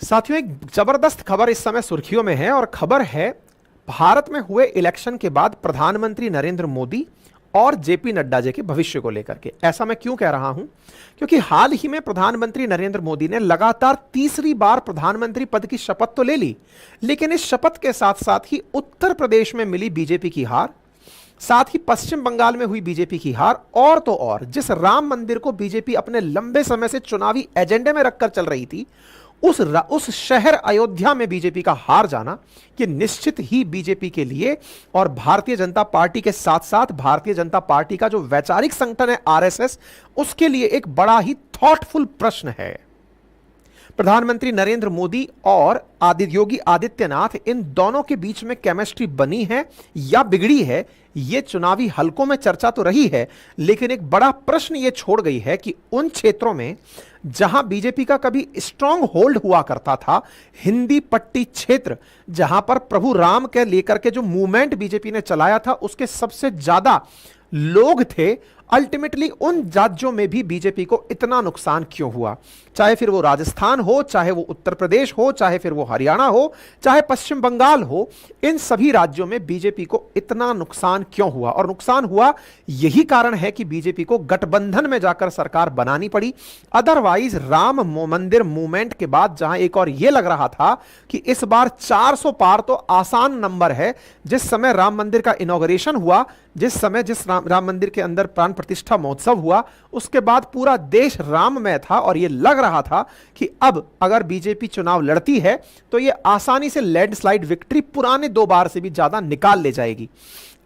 साथियों, एक जबरदस्त खबर इस समय सुर्खियों में है और खबर है भारत में हुए इलेक्शन के बाद प्रधानमंत्री नरेंद्र मोदी और जेपी नड्डा जी के भविष्य को लेकर के। ऐसा मैं क्यों कह रहा हूं? क्योंकि हाल ही में प्रधानमंत्री नरेंद्र मोदी ने लगातार तीसरी बार प्रधानमंत्री पद की शपथ तो ले ली, लेकिन इस शपथ के साथ साथ ही उत्तर प्रदेश में मिली बीजेपी की हार, साथ ही पश्चिम बंगाल में हुई बीजेपी की हार, और तो और जिस राम मंदिर को बीजेपी अपने लंबे समय से चुनावी एजेंडे में रखकर चल रही थी, उस शहर अयोध्या में बीजेपी का हार जाना, कि निश्चित ही बीजेपी के लिए और भारतीय जनता पार्टी के साथ साथ भारतीय जनता पार्टी का जो वैचारिक संगठन है आरएसएस, उसके लिए एक बड़ा ही थॉटफुल प्रश्न है। प्रधानमंत्री नरेंद्र मोदी और योगी आदित्यनाथ, इन दोनों के बीच में केमिस्ट्री बनी है या बिगड़ी है, यह चुनावी हलकों में चर्चा तो रही है, लेकिन एक बड़ा प्रश्न यह छोड़ गई है कि उन क्षेत्रों में जहां बीजेपी का कभी स्ट्रांग होल्ड हुआ करता था, हिंदी पट्टी क्षेत्र, जहां पर प्रभु राम के लेकर के जो मूवमेंट बीजेपी ने चलाया था उसके सबसे ज्यादा लोग थे, अल्टीमेटली उन राज्यों में भी बीजेपी को इतना नुकसान क्यों हुआ? चाहे फिर वो राजस्थान हो, चाहे वो उत्तर प्रदेश हो, चाहे फिर वो हरियाणा हो, चाहे पश्चिम बंगाल हो, इन सभी राज्यों में बीजेपी को इतना नुकसान क्यों हुआ? और नुकसान हुआ यही कारण है कि बीजेपी को गठबंधन में जाकर सरकार बनानी पड़ी। अदरवाइज राम मंदिर मूवमेंट के बाद जहां एक और यह लग रहा था कि इस बार 400 पार तो आसान नंबर है, जिस समय राम मंदिर का इनॉग्रेशन हुआ, जिस राम मंदिर के अंदर प्राण प्रतिष्ठा महोत्सव हुआ, उसके बाद पूरा देश राममय था और यह लग रहा था कि अब अगर बीजेपी चुनाव लड़ती है तो यह आसानी से लैंडस्लाइड विक्ट्री पुराने 2 बार से भी ज्यादा निकाल ले जाएगी।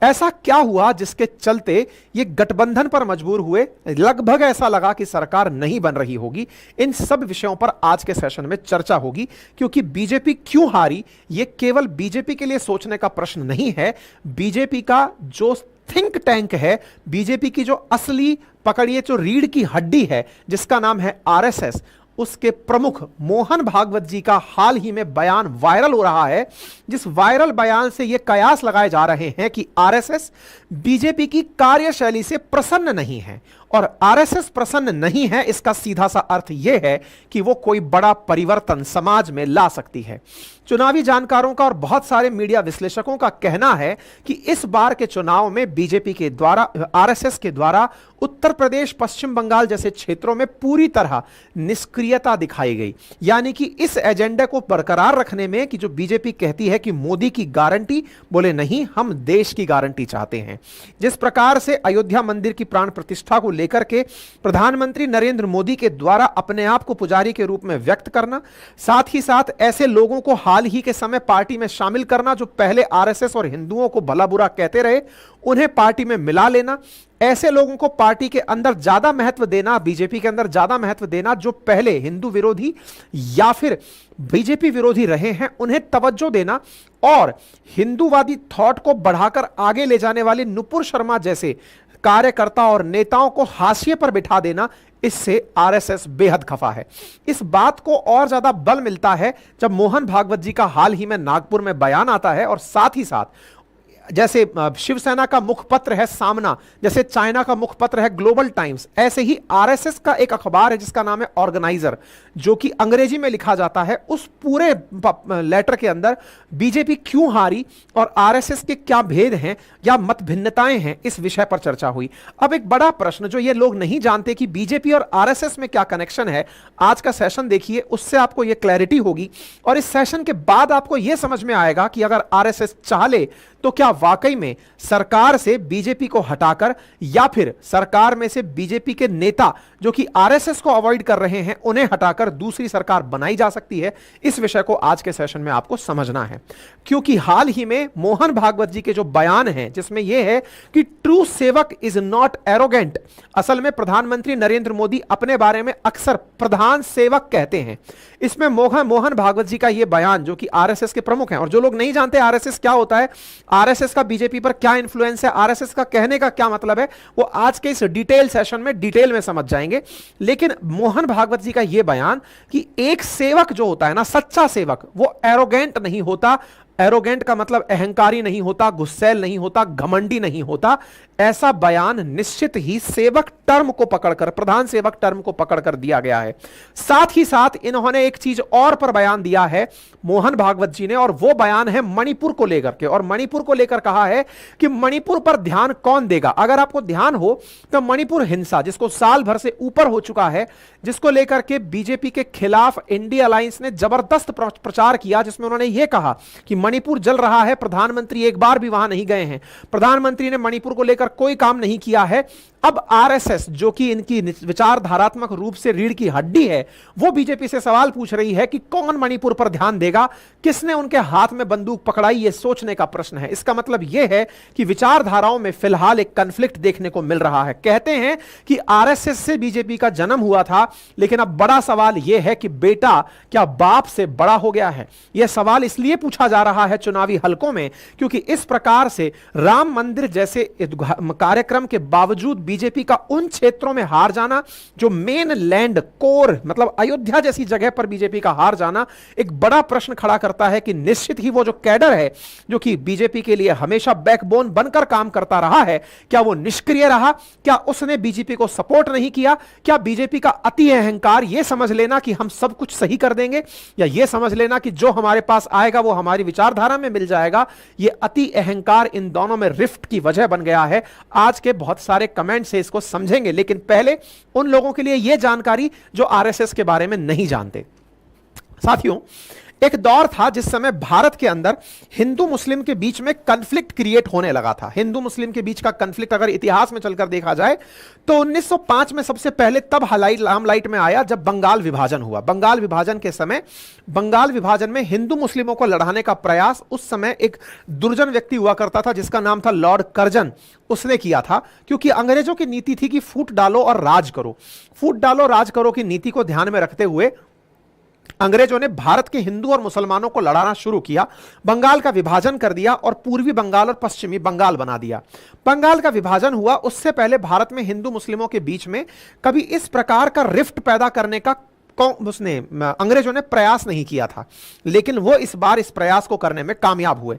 ऐसा क्या हुआ जिसके चलते ये गठबंधन पर मजबूर हुए? लगभग ऐसा लगा कि सरकार नहीं बन रही होगी। इन सब विषयों पर आज के सेशन में चर्चा होगी, क्योंकि बीजेपी क्यों हारी ये केवल बीजेपी के लिए सोचने का प्रश्न नहीं है। बीजेपी का जो थिंक टैंक है, बीजेपी की जो असली पकड़िए जो रीढ़ की हड्डी है, जिसका नाम है आरएसएस, उसके प्रमुख मोहन भागवत जी का हाल ही में बयान वायरल हो रहा है, जिस वायरल बयान से यह कयास लगाए जा रहे हैं कि आरएसएस बीजेपी की कार्यशैली से प्रसन्न नहीं है। और आरएसएस प्रसन्न नहीं है, इसका सीधा सा अर्थ यह है कि वो कोई बड़ा परिवर्तन समाज में ला सकती है। चुनावी जानकारों का और बहुत सारे मीडिया विश्लेषकों का कहना है कि इस बार के चुनाव में बीजेपी के द्वारा, आरएसएस के द्वारा उत्तर प्रदेश, पश्चिम बंगाल जैसे क्षेत्रों में पूरी तरह निष्क्रियता दिखाई गई। यानी कि इस एजेंडे को बरकरार रखने में कि जो बीजेपी कहती है कि मोदी की गारंटी, बोले नहीं, हम देश की गारंटी चाहते हैं। जिस प्रकार से अयोध्या मंदिर की प्राण प्रतिष्ठा को लेकर के प्रधानमंत्री नरेंद्र मोदी के द्वारा अपने आप को पुजारी के रूप में व्यक्त करना, साथ ही साथ ऐसे लोगों को हाल ही के समय पार्टी में शामिल करना जो पहले आरएसएस और हिंदुओं को भला बुरा कहते रहे, उन्हें पार्टी में मिला लेना, ऐसे लोगों को पार्टी के अंदर ज्यादा महत्व देना, बीजेपी के अंदर ज्यादा महत्व देना जो पहले हिंदू विरोधी या फिर बीजेपी विरोधी रहे हैं, उन्हें तवज्जो देना, और हिंदूवादी थॉट को बढ़ाकर आगे ले जाने वाले नुपुर शर्मा जैसे कार्यकर्ता और नेताओं को हाशिए पर बिठा देना, इससे आरएसएस बेहद खफा है। इस बात को और ज्यादा बल मिलता है जब मोहन भागवत जी का हाल ही में नागपुर में बयान आता है, और साथ ही साथ जैसे शिवसेना का मुखपत्र है सामना, जैसे चाइना का मुखपत्र है ग्लोबल टाइम्स, ऐसे ही आरएसएस का एक अखबार है जिसका नाम है ऑर्गेनाइजर, जो कि अंग्रेजी में लिखा जाता है। उस पूरे लेटर के अंदर बीजेपी क्यों हारी और आरएसएस के क्या भेद हैं या मत भिन्नताएं हैं, इस विषय पर चर्चा हुई। अब एक बड़ा प्रश्न जो ये लोग नहीं जानते कि बीजेपी और आरएसएस में क्या कनेक्शन है, आज का सेशन देखिए, उससे आपको यह क्लैरिटी होगी। और इस सेशन के बाद आपको यह समझ में आएगा कि अगर आरएसएस चाह ले तो क्या वाकई में सरकार से बीजेपी को हटाकर या फिर सरकार में से बीजेपी के नेता जो कि आरएसएस को अवॉइड कर रहे हैं उन्हें हटाकर दूसरी सरकार बनाई जा सकती है? इस विषय को आज के सेशन में आपको समझना है, क्योंकि हाल ही में मोहन भागवत जी के जो बयान हैं जिसमें यह है कि ट्रू सेवक इज नॉट एरोगेंट। असल में प्रधानमंत्री नरेंद्र मोदी अपने बारे में अक्सर प्रधान सेवक कहते हैं। इसमें मोहन भागवत जी का यह बयान, जो कि आरएसएस के प्रमुख हैं, और जो लोग नहीं जानते आरएसएस क्या होता है, आरएसएस का बीजेपी पर क्या इंफ्लुएंस है, आरएसएस का कहने का क्या मतलब है, वो आज के इस डिटेल सेशन में डिटेल में समझ जाएंगे। लेकिन मोहन भागवत जी का यह बयान कि एक सेवक जो होता है ना, सच्चा सेवक, वो एरोगेंट नहीं होता, एरोगेंट का मतलब अहंकारी नहीं होता, गुस्सैल नहीं होता, घमंडी नहीं होता। ऐसा बयान निश्चित ही सेवक टर्म को पकड़कर, प्रधान सेवक टर्म को पकड़कर दिया गया है। साथ ही साथ इन्होंने एक चीज और पर बयान दिया है मोहन भागवत जी ने, और वो बयान है मणिपुर को लेकर के। और मणिपुर को लेकर कहा है कि मणिपुर पर ध्यान कौन देगा। अगर आपको ध्यान हो तो मणिपुर हिंसा जिसको साल भर से ऊपर हो चुका है, जिसको लेकर के बीजेपी के खिलाफ इंडिया अलायंस ने जबरदस्त प्रचार किया, जिसमें उन्होंने यह कहा कि मणिपुर जल रहा है, प्रधानमंत्री एक बार भी वहां नहीं गए हैं, प्रधानमंत्री ने मणिपुर को लेकर कोई काम नहीं किया है। अब आरएसएस जो कि इनकी विचारधारात्मक रूप से रीढ़ की हड्डी है, वो बीजेपी से सवाल पूछ रही है कि कौन मणिपुर पर ध्यान देगा, किसने उनके हाथ में बंदूक पकड़ाई, ये सोचने का प्रश्न है। इसका मतलब यह है कि विचारधाराओं में फिलहाल एक कॉन्फ्लिक्ट देखने को मिल रहा है। कहते हैं कि आरएसएस से बीजेपी का जन्म हुआ था, लेकिन अब बड़ा सवाल यह है कि बेटा क्या बाप से बड़ा हो गया है। यह सवाल इसलिए पूछा जा रहा है चुनावी हलकों में क्योंकि इस प्रकार से राम मंदिर जैसे कार्यक्रम के बावजूद बीजेपी का उन क्षेत्रों में हार जाना, जो मेन लैंड कोर मतलब अयोध्या जैसी जगह पर बीजेपी का हार जाना, एक बड़ा प्रश्न खड़ा करता है कि निश्चित ही वो जो कैडर है जो कि बीजेपी के लिए हमेशा बैकबोन बनकर काम करता रहा है, क्या वो निष्क्रिय रहा? क्या उसने बीजेपी को सपोर्ट नहीं किया? क्या बीजेपी का अति अहंकार यह समझ लेना कि हम सब कुछ सही कर देंगे, या यह समझ लेना कि जो हमारे पास आएगा वो हमारी विचारधारा में मिल जाएगा, यह अति अहंकार इन दोनों में रिफ्ट की वजह बन गया है। आज के बहुत सारे कमेंट से इसको समझेंगे, लेकिन पहले उन लोगों के लिए यह जानकारी जो आरएसएस के बारे में नहीं जानते। साथियों, एक दौर था जिस समय भारत के अंदर हिंदू मुस्लिम के बीच में कॉन्फ्लिक्ट क्रिएट होने लगा था। हिंदू मुस्लिम के बीच का कॉन्फ्लिक्ट अगर इतिहास में चलकर देखा जाए तो 1905 में सबसे पहले तब लामलाइट में आया जब बंगाल विभाजन हुआ। बंगाल विभाजन के समय बंगाल विभाजन में हिंदू मुस्लिमों को लड़ाने का प्रयास उस समय एक दुर्जन व्यक्ति हुआ करता था जिसका नाम था लॉर्ड कर्जन, उसने किया था। क्योंकि अंग्रेजों की नीति थी कि फूट डालो और राज करो, फूट डालो राज करो की नीति को ध्यान में रखते हुए अंग्रेजों ने भारत के हिंदू और मुसलमानों को लड़ाना शुरू किया। बंगाल का विभाजन कर दिया और पूर्वी बंगाल और पश्चिमी बंगाल बना दिया। बंगाल का विभाजन हुआ, उससे पहले भारत में हिंदू मुस्लिमों के बीच में कभी इस प्रकार का रिफ्ट पैदा करने का अंग्रेजों ने प्रयास नहीं किया था, लेकिन वो इस बार इस प्रयास को करने में कामयाब हुए।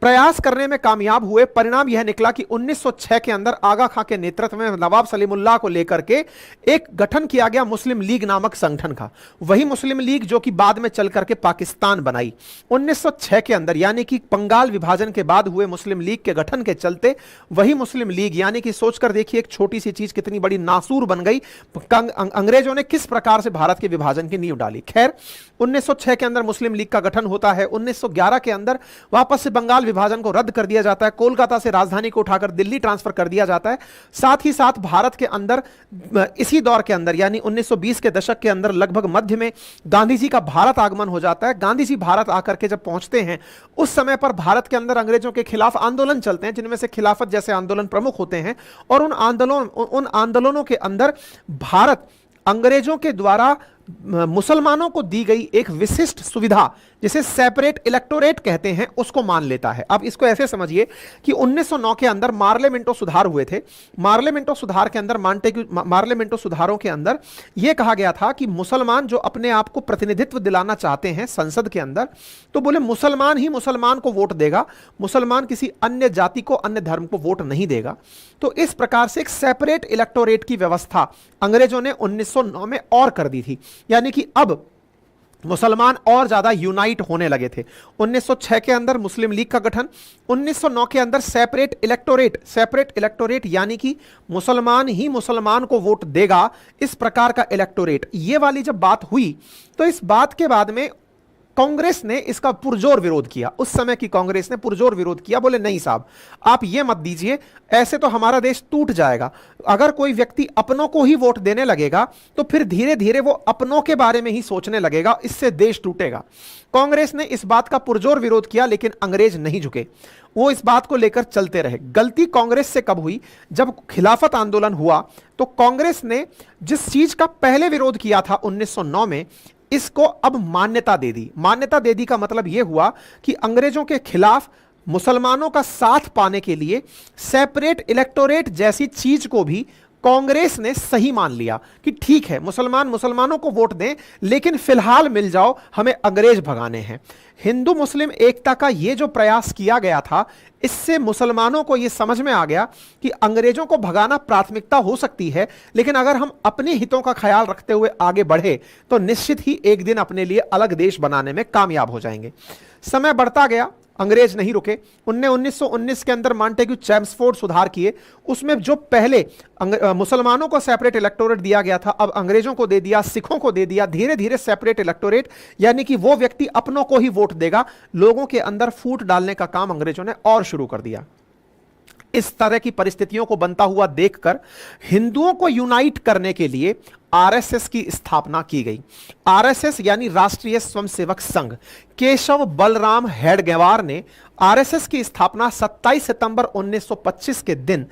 प्रयास करने में कामयाब हुए, परिणाम यह निकला कि 1906 के अंदर आगा खां के नेतृत्व में नवाब सलीमुल्लाह को लेकर के एक गठन किया गया मुस्लिम लीग नामक संगठन का। वही मुस्लिम लीग जो कि बाद में चल करके पाकिस्तान बनाई। 1906 के अंदर यानी कि बंगाल विभाजन के बाद हुए मुस्लिम लीग के गठन के चलते वही मुस्लिम लीग, यानी कि सोचकर देखिए एक छोटी सी चीज कितनी बड़ी नासूर बन गई। अंग्रेजों ने किस प्रकार से भारत के विभाजन की नींव डाली। खैर, 1906 के अंदर मुस्लिम लीग का गठन होता है। 1911 के अंदर वापस से बंगाल विभाजन को रद्द कर दिया जाता है, कोलकाता से राजधानी को उठाकर दिल्ली ट्रांसफर कर दिया जाता है। साथ ही साथ भारत के अंदर इसी दौर के अंदर यानी 1920 के दशक के अंदर लगभग मध्य में गांधी जी का भारत आगमन हो जाता है। गांधी जी भारत आकर के जब पहुंचते हैं उस समय पर भारत के अंदर अंग्रेजों के खिलाफ आंदोलन चलते हैं, जिनमें से खिलाफत जैसे आंदोलन प्रमुख होते हैं। और उन आंदोलनों के अंदर भारत अंग्रेजों के द्वारा मुसलमानों को दी गई एक विशिष्ट सुविधा जिसे सेपरेट इलेक्टोरेट कहते हैं उसको मान लेता है। अब इसको ऐसे समझिए कि 1909 के अंदर मार्लेमेंटो सुधार हुए थे। मार्लेमेंटो सुधार के अंदर मार्लेमेंटो सुधारों के अंदर यह कहा गया था कि मुसलमान जो अपने आप को प्रतिनिधित्व दिलाना चाहते हैं संसद के अंदर, तो बोले मुसलमान ही मुसलमान को वोट देगा, मुसलमान किसी अन्य जाति को अन्य धर्म को वोट नहीं देगा। तो इस प्रकार से एक सेपरेट इलेक्टोरेट की व्यवस्था अंग्रेजों ने 1909 में और कर दी थी, यानी कि अब मुसलमान और ज्यादा यूनाइट होने लगे थे। 1906 के अंदर मुस्लिम लीग का गठन, 1909 के अंदर सेपरेट इलेक्टोरेट यानी कि मुसलमान ही मुसलमान को वोट देगा, इस प्रकार का इलेक्टोरेट। ये वाली जब बात हुई तो इस बात के बाद में कांग्रेस ने इसका पुरजोर विरोध किया। उस समय की कांग्रेस ने पुरजोर विरोध किया, बोले नहीं साहब आप ये मत दीजिए, ऐसे तो हमारा देश टूट जाएगा। अगर कोई व्यक्ति अपनों को ही वोट देने लगेगा तो फिर धीरे धीरे वो अपनों के बारे में ही सोचने लगेगा, इससे देश टूटेगा। कांग्रेस ने इस बात का पुरजोर विरोध किया, लेकिन अंग्रेज नहीं झुके, वो इस बात को लेकर चलते रहे। गलती कांग्रेस से कब हुई? जब खिलाफत आंदोलन हुआ तो कांग्रेस ने जिस चीज का पहले विरोध किया था 1909 में, इसको अब मान्यता दे दी। मान्यता दे दी का मतलब यह हुआ कि अंग्रेजों के खिलाफ मुसलमानों का साथ पाने के लिए सेपरेट इलेक्टोरेट जैसी चीज को भी कांग्रेस ने सही मान लिया कि ठीक है, मुसलमान मुसलमानों को वोट दें, लेकिन फिलहाल मिल जाओ, हमें अंग्रेज भगाने हैं। हिंदू मुस्लिम एकता का यह जो प्रयास किया गया था, इससे मुसलमानों को यह समझ में आ गया कि अंग्रेजों को भगाना प्राथमिकता हो सकती है, लेकिन अगर हम अपने हितों का ख्याल रखते हुए आगे बढ़े तो निश्चित ही एक दिन अपने लिए अलग देश बनाने में कामयाब हो जाएंगे। समय बढ़ता गया, अंग्रेज नहीं रुके। उनने 1919 के अंदर मॉन्टेग्यू चैम्सफोर्ड सुधार किए। उसमें जो पहले मुसलमानों को सेपरेट इलेक्टोरेट दिया गया था, अब अंग्रेजों को दे दिया, सिखों को दे दिया। धीरे धीरे सेपरेट इलेक्टोरेट, यानी कि वो व्यक्ति अपनों को ही वोट देगा, लोगों के अंदर फूट डालने का काम अंग्रेजों ने और शुरू कर दिया। इस तरह की परिस्थितियों को बनता हुआ देखकर हिंदुओं को यूनाइट करने के लिए आरएसएस की स्थापना की गई। आरएसएस यानी राष्ट्रीय स्वयंसेवक संघ। केशव बलराम हेडगेवार ने आरएसएस की स्थापना 27 सितंबर 1925 के दिन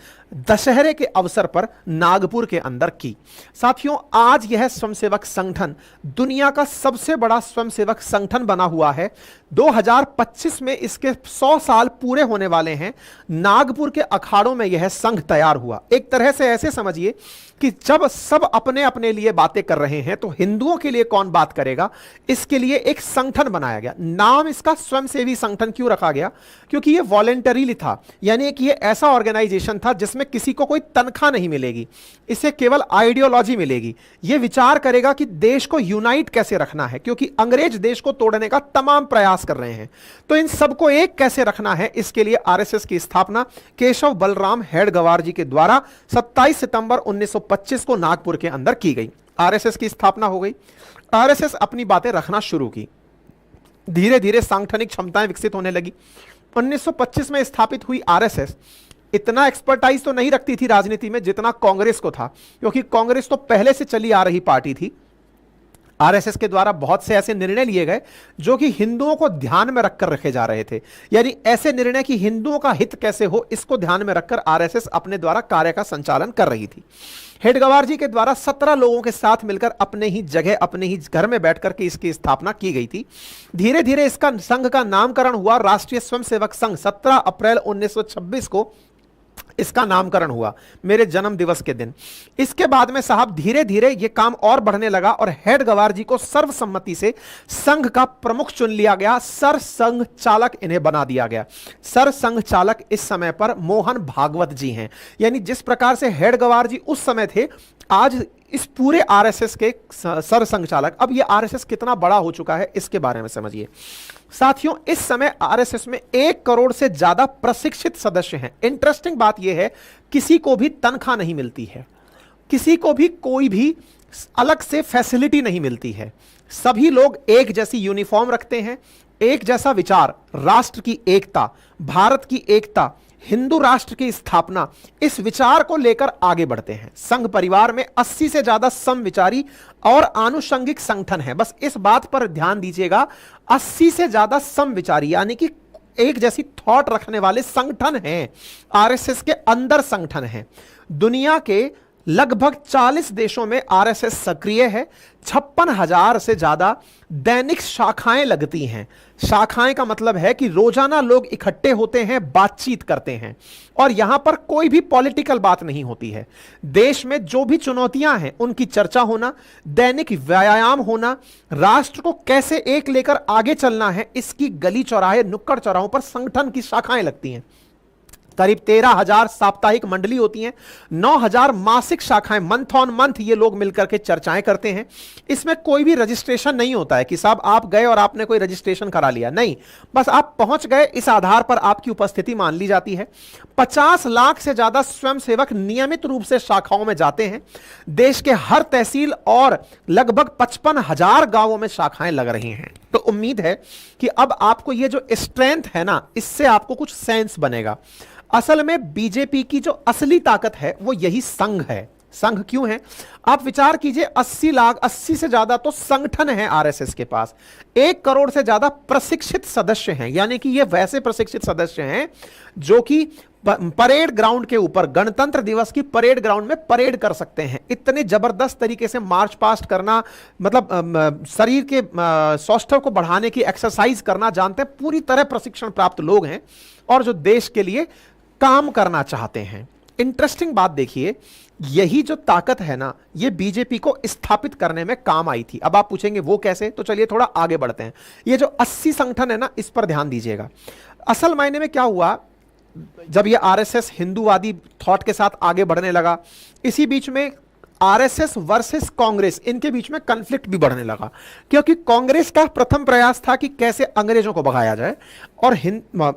दशहरे के अवसर पर नागपुर के अंदर की। साथियों, आज यह स्वयंसेवक संगठन दुनिया का सबसे बड़ा स्वयंसेवक संगठन बना हुआ है। 2025 में इसके 100 साल पूरे होने वाले हैं। नागपुर के अखाड़ों में यह संघ तैयार हुआ। एक तरह से ऐसे समझिए कि जब सब अपने अपने लिए बातें कर रहे हैं तो हिंदुओं के लिए कौन बात करेगा, इसके लिए एक संगठन बनाया गया। नाम इसका स्वयंसेवी संगठन क्यों रखा गया? क्योंकि यह वॉलेंटरीली था, यानी कि यह ऐसा ऑर्गेनाइजेशन था जिसमें किसी को कोई तनख्वाह नहीं मिलेगी, इसे केवल आइडियोलॉजी मिलेगी। यह विचार करेगा कि देश को यूनाइट कैसे रखना है, क्योंकि अंग्रेज देश को तोड़ने का तमाम प्रयास कर रहे हैं, तो इन सबको एक कैसे रखना है, इसके लिए आरएसएस की स्थापना केशव बलराम हेडगेवार जी के द्वारा 27 सितंबर 1925 को नागपुर के अंदर की गई। आरएसएस की स्थापना हो गई। आरएसएस अपनी बातें रखना शुरू की। धीरे धीरे सांगठनिक क्षमताएं विकसित होने लगी। 1925 में स्थापित हुई आरएसएस इतना एक्सपर्टाइज तो नहीं रखती थी राजनीति में जितना कांग्रेस को था, क्योंकि कांग्रेस तो पहले से चली आ रही पार्टी थी। आरएसएस के द्वारा बहुत से ऐसे निर्णय लिए गए जो कि हिंदुओं को ध्यान में रखकर रखे जा रहे थे, यानी ऐसे निर्णय कि हिंदुओं का हित कैसे हो, इसको ध्यान में रखकर आरएसएस अपने द्वारा कार्य का संचालन कर रही थी। हेडगेवार जी के द्वारा 17 लोगों के साथ मिलकर अपने ही जगह, अपने ही घर में बैठकर के इसकी स्थापना की गई थी। धीरे धीरे इसका संघ का नामकरण हुआ राष्ट्रीय स्वयंसेवक संघ। 17 अप्रैल 1926 को इसका नामकरण हुआ, मेरे जन्म दिवस के दिन। इसके बाद में साहब धीरे धीरे यह काम और बढ़ने लगा और हेडगेवार जी को सर्वसम्मति से संघ का प्रमुख चुन लिया गया। सर संघ चालक इन्हें बना दिया गया। सर संघ चालक इस समय पर मोहन भागवत जी हैं। यानी जिस प्रकार से हेडगेवार जी उस समय थे, आज इस पूरे आरएसएस के सर संघ चालक। अब यह आरएसएस कितना बड़ा हो चुका है, इसके बारे में समझिए। साथियों, इस समय आरएसएस में 1 करोड़ से ज्यादा प्रशिक्षित सदस्य हैं। इंटरेस्टिंग बात यह है, किसी को भी तनख्वाह नहीं मिलती है, किसी को भी कोई भी अलग से फैसिलिटी नहीं मिलती है। सभी लोग एक जैसी यूनिफॉर्म रखते हैं, एक जैसा विचार, राष्ट्र की एकता, भारत की एकता, हिंदू राष्ट्र की स्थापना, इस विचार को लेकर आगे बढ़ते हैं। संघ परिवार में 80 से ज्यादा समविचारी और आनुषंगिक संगठन है। बस इस बात पर ध्यान दीजिएगा, 80 से ज्यादा समविचारी यानी कि एक जैसी थॉट रखने वाले संगठन हैं। आरएसएस के अंदर संगठन हैं। दुनिया के लगभग 40 देशों में आरएसएस सक्रिय है। 56,000 से ज्यादा दैनिक शाखाएं लगती हैं। शाखाएं का मतलब है कि रोजाना लोग इकट्ठे होते हैं, बातचीत करते हैं, और यहां पर कोई भी पॉलिटिकल बात नहीं होती है। देश में जो भी चुनौतियां हैं उनकी चर्चा होना, दैनिक व्यायाम होना, राष्ट्र को कैसे एक लेकर आगे चलना है, इसकी गली चौराहे, नुक्कड़ चौराहों पर संगठन की शाखाएं लगती हैं। करीब 13,000 साप्ताहिक मंडली होती हैं, 9,000 मासिक शाखाएं, मंथ ऑन मंथ ये लोग मिलकर के चर्चाएं करते हैं। इसमें कोई भी रजिस्ट्रेशन नहीं होता है कि साहब आप गए और आपने कोई रजिस्ट्रेशन करा लिया, नहीं, बस आप पहुंच गए, इस आधार पर आपकी उपस्थिति मान ली जाती है। 50 लाख से ज्यादा स्वयंसेवक नियमित रूप से शाखाओं में जाते हैं। देश के हर तहसील और लगभग 55,000 गांवों में शाखाएं लग रही हैं। तो उम्मीद है कि अब आपको ये जो स्ट्रेंथ है ना, इससे आपको कुछ सेंस बनेगा। असल में बीजेपी की जो असली ताकत है वो यही संघ है। संघ क्यों है? आप विचार कीजिए, 80 से ज्यादा तो संगठन है आरएसएस के पास। 1 करोड़ से ज्यादा प्रशिक्षित सदस्य हैं, यानी कि ये वैसे प्रशिक्षित सदस्य हैं जो कि परेड ग्राउंड के ऊपर, गणतंत्र दिवस की परेड ग्राउंड में परेड कर सकते हैं। इतने जबरदस्त तरीके से मार्च पास्ट करना, मतलब शरीर के सौष्ठव को बढ़ाने की एक्सरसाइज करना जानते हैं। पूरी तरह प्रशिक्षण प्राप्त लोग हैं और जो देश के लिए काम करना चाहते हैं। इंटरेस्टिंग बात देखिए, यही जो ताकत है ना, ये बीजेपी को स्थापित करने में काम आई थी। अब आप पूछेंगे वो कैसे, तो चलिए थोड़ा आगे बढ़ते हैं। ये जो 80 संगठन है ना, इस पर ध्यान दीजिएगा। असल मायने में क्या हुआ, जब ये आरएसएस हिंदूवादी थॉट के साथ आगे बढ़ने लगा, इसी बीच में आरएसएस वर्सेस कांग्रेस, इनके बीच में कॉन्फ्लिक्ट भी बढ़ने लगा, क्योंकि कांग्रेस का प्रथम प्रयास था कि कैसे अंग्रेजों को भगाया जाए, और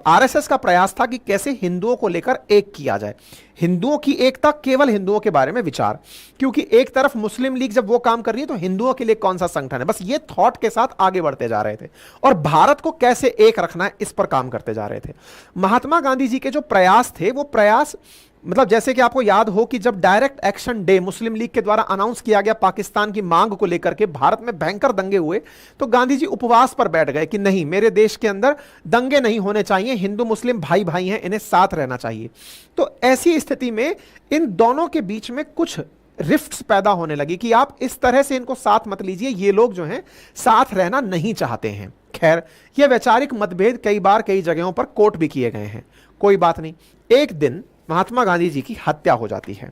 आरएसएस का प्रयास था कि कैसे हिंदुओं को लेकर एक किया जाए, हिंदुओं की एकता, केवल हिंदुओं के बारे में विचार। क्योंकि एक तरफ मुस्लिम लीग जब वो काम कर रही है तो हिंदुओं के लिए कौन सा संगठन है, बस ये थॉट के साथ आगे बढ़ते जा रहे थे, और भारत को कैसे एक रखना है इस पर काम करते जा रहे थे। महात्मा गांधी जी के जो प्रयास थे, वो प्रयास मतलब जैसे कि आपको याद हो कि जब डायरेक्ट एक्शन डे मुस्लिम लीग के द्वारा अनाउंस किया गया पाकिस्तान की मांग को लेकर के, भारत में भयंकर दंगे हुए, तो गांधी जी उपवास पर बैठ गए कि नहीं, मेरे देश के अंदर दंगे नहीं होने चाहिए, हिंदू मुस्लिम भाई भाई हैं, इन्हें साथ रहना चाहिए। तो ऐसी स्थिति में इन दोनों के बीच में कुछ रिफ्ट्स पैदा होने लगी कि आप इस तरह से इनको साथ मत लीजिए, ये लोग जो हैं साथ रहना नहीं चाहते हैं। खैर, ये वैचारिक मतभेद कई बार कई जगहों पर कोट भी किए गए हैं, कोई बात नहीं। एक दिन महात्मा गांधी जी की हत्या हो जाती है।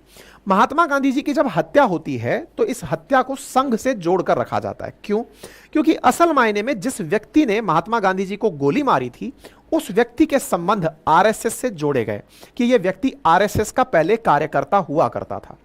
महात्मा गांधी जी की जब हत्या होती है तो इस हत्या को संघ से जोड़कर रखा जाता है। क्यों? क्योंकि असल मायने में जिस व्यक्ति ने महात्मा गांधी जी को गोली मारी थी, उस व्यक्ति के संबंध आरएसएस से जोड़े गए कि यह व्यक्ति आरएसएस का पहले कार्यकर्ता हुआ करता था।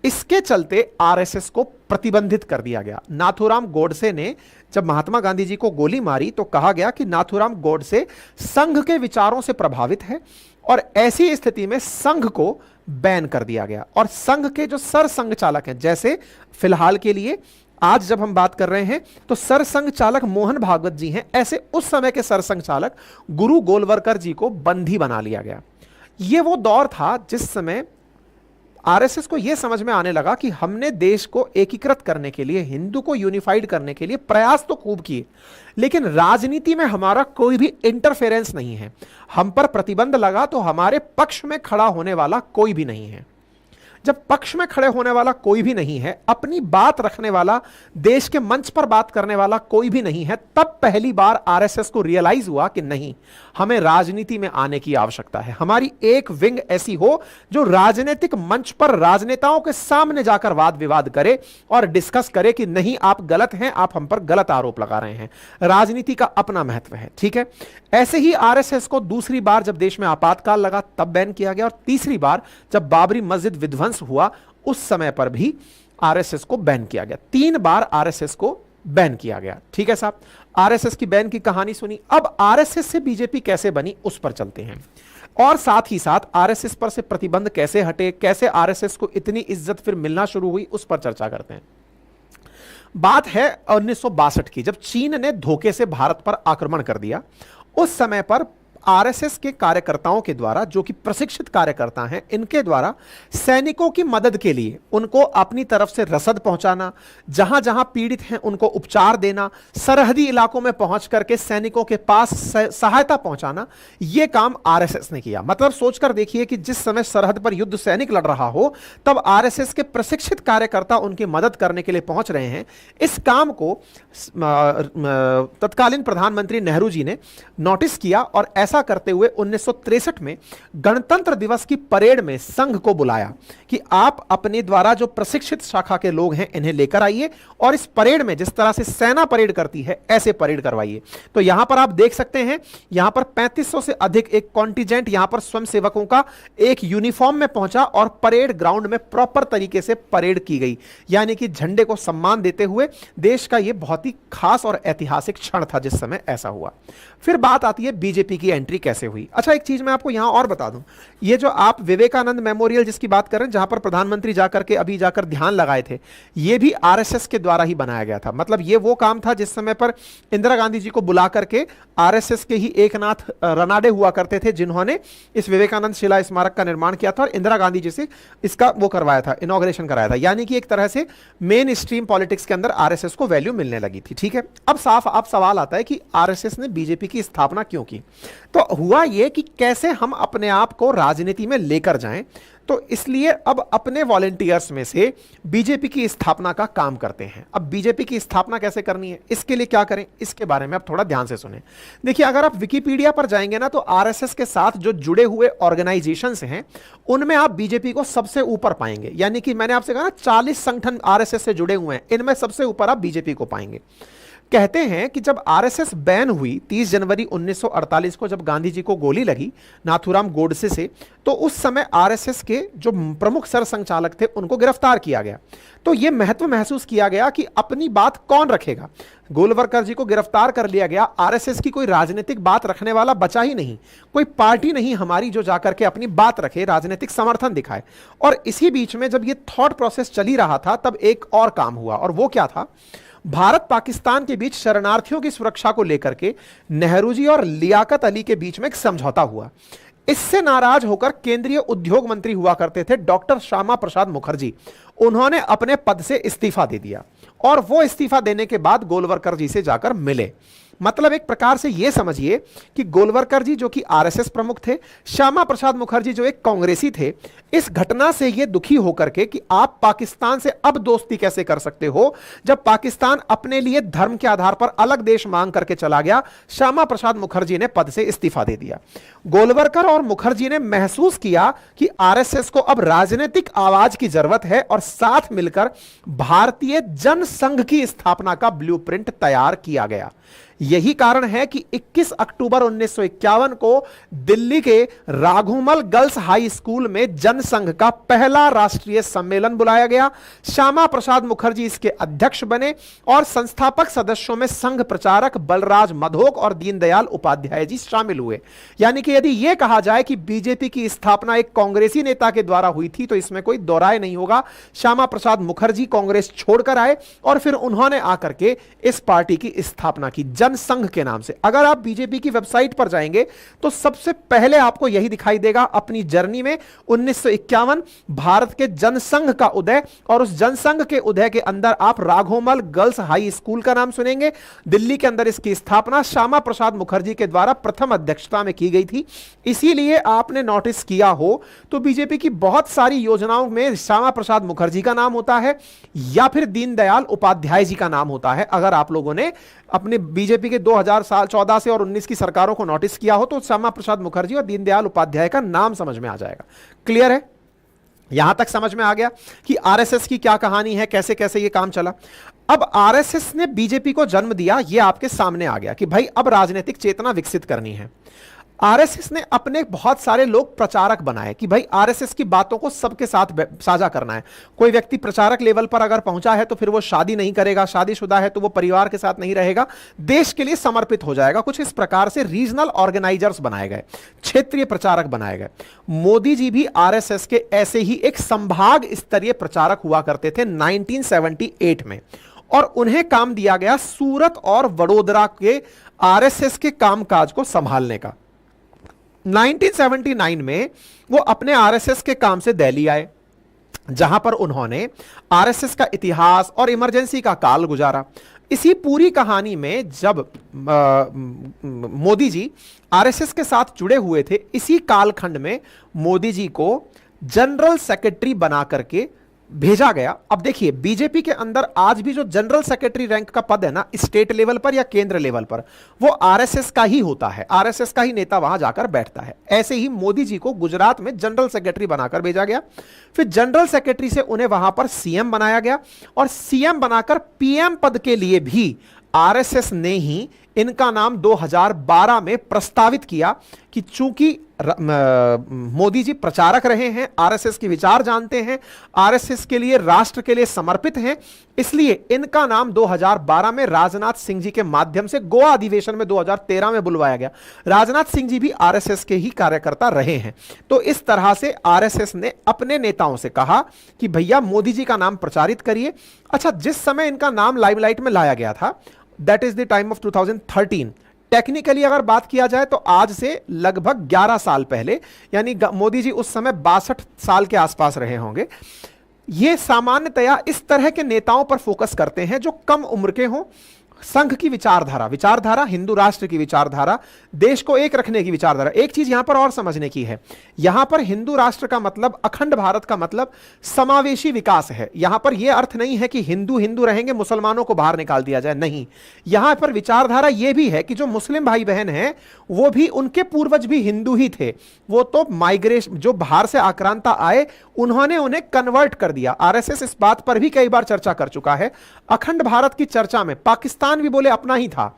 इसके चलते आरएसएस को प्रतिबंधित कर दिया गया। नाथूराम गोडसे ने जब महात्मा गांधी जी को गोली मारी तो कहा गया कि नाथूराम गोडसे संघ के विचारों से प्रभावित है, और ऐसी स्थिति में संघ को बैन कर दिया गया। और संघ के जो सरसंघ चालक हैं, जैसे फिलहाल के लिए आज जब हम बात कर रहे हैं तो सरसंघ चालक मोहन भागवत जी हैं, ऐसे उस समय के सरसंघ चालक गुरु गोलवलकर जी को बंदी बना लिया गया। यह वो दौर था जिस समय आरएसएस को यह समझ में आने लगा कि हमने देश को एकीकृत करने के लिए, हिंदू को यूनिफाइड करने के लिए प्रयास तो खूब किए, लेकिन राजनीति में हमारा कोई भी इंटरफेरेंस नहीं है। हम पर प्रतिबंध लगा तो हमारे पक्ष में खड़ा होने वाला कोई भी नहीं है। जब पक्ष में खड़े होने वाला कोई भी नहीं है, अपनी बात रखने वाला, देश के मंच पर बात करने वाला कोई भी नहीं है, तब पहली बार आरएसएस को रियलाइज हुआ कि नहीं, हमें राजनीति में आने की आवश्यकता है। हमारी एक विंग ऐसी हो जो राजनीतिक मंच पर राजनेताओं के सामने जाकर वाद विवाद करे और डिस्कस करे कि नहीं, आप गलत हैं, आप हम पर गलत आरोप लगा रहे हैं। राजनीति का अपना महत्व है, ठीक है। ऐसे ही आरएसएस को दूसरी बार जब देश में आपातकाल लगा तब बैन किया गया, और तीसरी बार जब बाबरी मस्जिद विध्वंस हुआ उस समय पर भी आरएसएस को बैन किया गया। 3 बार आरएसएस को बैन किया गया, ठीक है साहब। आरएसएस की बैन की कहानी सुनी। अब आरएसएस से बीजेपी कैसे बनी उस पर चलते हैं, और साथ ही साथ आरएसएस पर से प्रतिबंध कैसे हटे, कैसे आरएसएस को इतनी इज्जत फिर मिलना शुरू हुई, उस पर चर्चा करते हैं। बात है 1962 की, जब चीन ने धोखे से भारत पर आक्रमण कर दिया। उस समय पर आरएसएस के कार्यकर्ताओं के द्वारा, जो कि प्रशिक्षित कार्यकर्ता हैं, इनके द्वारा सैनिकों की मदद के लिए उनको अपनी तरफ से रसद पहुंचाना, जहां जहां पीड़ित हैं उनको उपचार देना, सरहदी इलाकों में पहुंच करके सैनिकों के पास सहायता पहुंचाना, यह काम आरएसएस ने किया। मतलब सोचकर देखिए कि जिस समय सरहद पर युद्ध सैनिक लड़ रहा हो, तब आरएसएस के प्रशिक्षित कार्यकर्ता उनकी मदद करने के लिए पहुंच रहे हैं। इस काम को तत्कालीन प्रधानमंत्री नेहरू जी ने नोटिस किया, और ऐसा करते हुए 1963 में गणतंत्र दिवस की परेड में संघ को बुलाया कि आप अपने द्वारा जो प्रशिक्षित शाखा के लोग हैं इन्हें लेकर आइए, और इस परेड में जिस तरह से सेना परेड करती है ऐसे परेड करवाइए। तो यहां पर आप देख सकते हैं, यहां पर 3500 से अधिक एक कॉन्टिजेंट यहां पर स्वयंसेवकों का एक यूनिफॉर्म में पहुंचा और परेड ग्राउंड में प्रॉपर तरीके से परेड की गई, यानी कि झंडे को सम्मान देते हुए। देश का यह बहुत ही खास और ऐतिहासिक क्षण था जिस समय ऐसा हुआ। फिर बात आती है बीजेपी की एंट्री कैसे हुई। अच्छा, एक चीज मैं आपको यहां और बता दूं, ये जो आप विवेकानंद मेमोरियल जिसकी बात कर रहे हैं, जहां पर प्रधानमंत्री जाकर के अभी जाकर ध्यान लगाए थे, ये भी आरएसएस के द्वारा ही बनाया गया था। मतलब ये वो काम था जिस समय पर इंदिरा गांधी जी को बुला करके आरएसएस के ही एकनाथ रनाडे हुआ करते थे, जिन्होंने इस विवेकानंद शिला स्मारक का निर्माण किया था और इंदिरा गांधी जी से इसका वो करवाया था, इनॉग्रेशन कराया था। यानी कि एक तरह से मेन स्ट्रीम पॉलिटिक्स के अंदर आरएसएस को वैल्यू मिलने लगी थी, ठीक है। अब साफ आप सवाल आता है कि आरएसएस ने बीजेपी की स्थापना क्यों की। तो हुआ यह कि कैसे हम अपने आप को राजनीति में लेकर जाएं। तो इसलिए अब अपने वॉलंटियर्स में से बीजेपी की स्थापना का काम करते हैं। अब बीजेपी की स्थापना कैसे करनी है, इसके लिए क्या करें, इसके बारे में आप थोड़ा ध्यान से सुनें। देखिए, अगर आप विकिपीडिया पर जाएंगे ना, तो आरएसएस के साथ जो जुड़े हुए ऑर्गेनाइजेशंस हैं उनमें आप बीजेपी को सबसे ऊपर पाएंगे। यानी कि मैंने आपसे कहा ना 40 संगठन आरएसएस से जुड़े हुए हैं, इनमें सबसे ऊपर आप बीजेपी को पाएंगे। कहते हैं कि जब आरएसएस बैन हुई 30 जनवरी 1948 को, जब गांधी जी को गोली लगी नाथूराम गोडसे से, तो उस समय आरएसएस के जो प्रमुख सरसंघचालक थे उनको गिरफ्तार किया गया। तो यह महत्व महसूस किया गया कि अपनी बात कौन रखेगा। गोलवलकर जी को गिरफ्तार कर लिया गया, आरएसएस की कोई राजनीतिक बात रखने वाला बचा ही नहीं, कोई पार्टी नहीं हमारी जो जाकर के अपनी बात रखे, राजनीतिक समर्थन दिखाए। और इसी बीच में जब यह थॉट प्रोसेस चली रहा था, तब एक और काम हुआ, और वो क्या था, भारत पाकिस्तान के बीच शरणार्थियों की सुरक्षा को लेकर के नेहरू जी और लियाकत अली के बीच में एक समझौता हुआ। इससे नाराज होकर केंद्रीय उद्योग मंत्री हुआ करते थे डॉक्टर श्यामा प्रसाद मुखर्जी, उन्होंने अपने पद से इस्तीफा दे दिया, और वो इस्तीफा देने के बाद गोलवलकर जी से जाकर मिले। मतलब एक प्रकार से यह समझिए कि गोलवलकर जी जो कि आरएसएस प्रमुख थे, श्यामा प्रसाद मुखर्जी जो एक कांग्रेसी थे, इस घटना से यह दुखी होकर के कि आप पाकिस्तान से अब दोस्ती कैसे कर सकते हो जब पाकिस्तान अपने लिए धर्म के आधार पर अलग देश मांग करके चला गया, श्यामा प्रसाद मुखर्जी ने पद से इस्तीफा दे दिया। गोलवलकर और मुखर्जी ने महसूस किया कि आरएसएस को अब राजनीतिक आवाज की जरूरत है, और साथ मिलकर भारतीय जनसंघ की स्थापना का ब्लूप्रिंट तैयार किया गया। यही कारण है कि 21 अक्टूबर 1951 को दिल्ली के राघुमल गर्ल्स हाई स्कूल में जनसंघ का पहला राष्ट्रीय सम्मेलन बुलाया गया। श्यामा प्रसाद मुखर्जी इसके अध्यक्ष बने, और संस्थापक सदस्यों में संघ प्रचारक बलराज मधोक और दीनदयाल उपाध्याय जी शामिल हुए। यानी कि यदि यह कहा जाए कि बीजेपी की स्थापना एक कांग्रेसी नेता के द्वारा हुई थी, तो इसमें कोई दो राय नहीं होगा। श्यामा प्रसाद मुखर्जी कांग्रेस छोड़कर आए, और फिर उन्होंने आकर के इस पार्टी की स्थापना की जनसंघ के नाम से। अगर आप बीजेपी की वेबसाइट पर जाएंगे तो सबसे पहले आपको यही दिखाई देगा अपनी जर्नी में 1951 भारत के जनसंघ का उदय, और उस जनसंघ के उदय के अंदर आप राघोमल गर्ल्स हाई स्कूल का नाम सुनेंगे। दिल्ली के अंदर इसकी स्थापना श्यामा प्रसाद मुखर्जी के द्वारा प्रथम अध्यक्षता में की गई थी। इसीलिए आपने नोटिस किया हो तो बीजेपी की बहुत सारी योजनाओं में श्यामा प्रसाद मुखर्जी का नाम होता है, या फिर दीनदयाल उपाध्याय जी का नाम होता है। अगर आप लोगों ने अपने बीजेपी के 2014 से और 19 की सरकारों को नोटिस किया हो तो श्यामा प्रसाद मुखर्जी और दीनदयाल उपाध्याय का नाम समझ में आ जाएगा। क्लियर है? यहां तक समझ में आ गया कि आरएसएस की क्या कहानी है, कैसे कैसे ये काम चला। अब आरएसएस ने बीजेपी को जन्म दिया, ये आपके सामने आ गया कि भाई अब राजनीतिक चेतना विकसित करनी है। आरएसएस ने अपने बहुत सारे लोग प्रचारक बनाए कि भाई आरएसएस की बातों को सबके साथ साझा करना है। कोई व्यक्ति प्रचारक लेवल पर अगर पहुंचा है तो फिर वो शादी नहीं करेगा, शादीशुदा है तो वो परिवार के साथ नहीं रहेगा, देश के लिए समर्पित हो जाएगा। कुछ इस प्रकार से रीजनल ऑर्गेनाइजर्स बनाए गए, क्षेत्रीय प्रचारक बनाए गए। मोदी जी भी आरएसएस के ऐसे ही एक संभाग स्तरीय प्रचारक हुआ करते थे 1978 में, और उन्हें काम दिया गया सूरत और वडोदरा के आरएसएस के कामकाज को संभालने का। 1979 में वो अपने आरएसएस के काम से दिल्ली आए, जहां पर उन्होंने आरएसएस का इतिहास और इमरजेंसी का काल गुजारा। इसी पूरी कहानी में जब मोदी जी आरएसएस के साथ जुड़े हुए थे, इसी कालखंड में मोदी जी को जनरल सेक्रेटरी बना करके भेजा गया। अब देखिए, बीजेपी के अंदर आज भी जो जनरल सेक्रेटरी रैंक का पद है ना, स्टेट लेवल पर या केंद्र लेवल पर, वो आरएसएस का ही होता है, आरएसएस का ही नेता वहां जाकर बैठता है। ऐसे ही मोदी जी को गुजरात में जनरल सेक्रेटरी बनाकर भेजा गया। फिर जनरल सेक्रेटरी से उन्हें वहां पर सीएम बनाया गया, और सीएम बनाकर पीएम पद के लिए भी आरएसएस ने ही इनका नाम 2012 में प्रस्तावित किया कि चूंकि मोदी जी प्रचारक रहे हैं, आरएसएस के विचार जानते हैं, आरएसएस के लिए, राष्ट्र के लिए समर्पित हैं, इसलिए इनका नाम 2012 में राजनाथ सिंह जी के माध्यम से गोवा अधिवेशन में 2013 में बुलवाया गया। राजनाथ सिंह जी भी आरएसएस के ही कार्यकर्ता रहे हैं। तो इस तरह से आरएसएस ने अपने नेताओं से कहा कि भैया मोदी जी का नाम प्रचारित करिए। अच्छा, जिस समय इनका नाम लाइमलाइट में लाया गया था, that is the time of 2013। Technically अगर बात किया जाए तो आज से लगभग 11 साल पहले, यानी मोदी जी उस समय 62 साल के आसपास रहे होंगे। ये सामान्यतया इस तरह के नेताओं पर फोकस करते हैं जो कम उम्र के हों, संघ की विचारधारा, विचारधारा हिंदू राष्ट्र की विचारधारा, देश को एक रखने की विचारधारा। एक चीज यहां पर और समझने की है, यहां पर हिंदू राष्ट्र का मतलब, अखंड भारत का मतलब समावेशी विकास है। यहां पर यह अर्थ नहीं है कि हिंदू हिंदू रहेंगे, मुसलमानों को बाहर निकाल दिया जाए, नहीं। यहां पर विचारधारा यह भी है कि जो मुस्लिम भाई बहन हैं वो भी, उनके पूर्वज भी हिंदू ही थे, वो तो माइग्रेशन, जो बाहर से आक्रांता आए उन्होंने उन्हें कन्वर्ट कर दिया। आरएसएस इस बात पर भी कई बार चर्चा कर चुका है। अखंड भारत की चर्चा में पाकिस्तान भी बोले अपना ही था,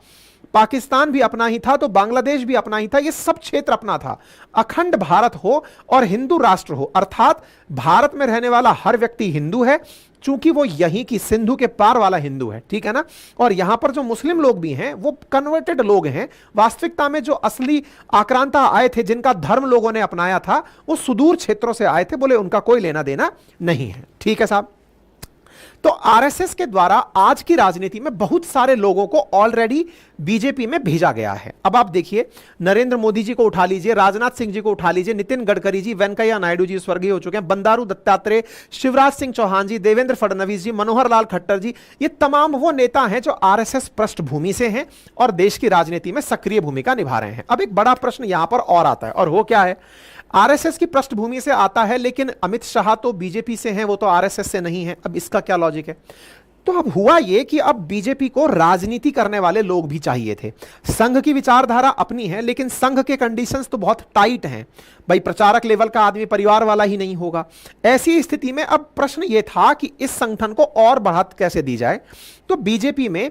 पाकिस्तान भी अपना ही था, तो बांग्लादेश भी अपना ही था, ये सब क्षेत्र अपना था। अखंड भारत हो और हिंदू राष्ट्र हो, अर्थात भारत में रहने वाला हर व्यक्ति हिंदू है, चूंकि वो यहीं की सिंधु के पार वाला हिंदू है, ठीक है ना। और यहां पर जो मुस्लिम लोग भी हैं वो कन्वर्टेड लोग हैं। वास्तविकता में जो असली आक्रांता आए थे, जिनका धर्म लोगों ने अपनाया था, वो सुदूर क्षेत्रों से आए थे, बोले उनका कोई लेना देना नहीं है, ठीक है साहब। तो आरएसएस के द्वारा आज की राजनीति में बहुत सारे लोगों को ऑलरेडी बीजेपी में भेजा गया है। अब आप देखिए, नरेंद्र मोदी जी को उठा लीजिए, राजनाथ सिंह जी को उठा लीजिए, नितिन गडकरी जी, वेंकैया नायडू जी स्वर्गीय हो चुके हैं, बंदारू दत्तात्रेय, शिवराज सिंह चौहान जी, देवेंद्र फडणवीस जी, मनोहर लाल खट्टर जी, ये तमाम वो नेता हैं जो आरएसएस पृष्ठभूमि से हैं और देश की राजनीति में सक्रिय भूमिका निभा रहे हैं। अब एक बड़ा प्रश्न यहां पर और आता है, और वो क्या है? आरएसएस की पृष्ठभूमि से आता है, लेकिन अमित शाह तो बीजेपी से हैं, वो तो आरएसएस से नहीं है। अब इसका क्या लॉजिक है? तो अब हुआ ये कि अब बीजेपी को राजनीति करने वाले लोग भी चाहिए थे। संघ की विचारधारा अपनी है, लेकिन संघ के कंडीशंस तो बहुत टाइट हैं। भाई प्रचारक लेवल का आदमी परिवार वाला ही नहीं होगा। ऐसी स्थिति में अब प्रश्न यह था कि इस संगठन को और बढ़त कैसे दी जाए। तो बीजेपी में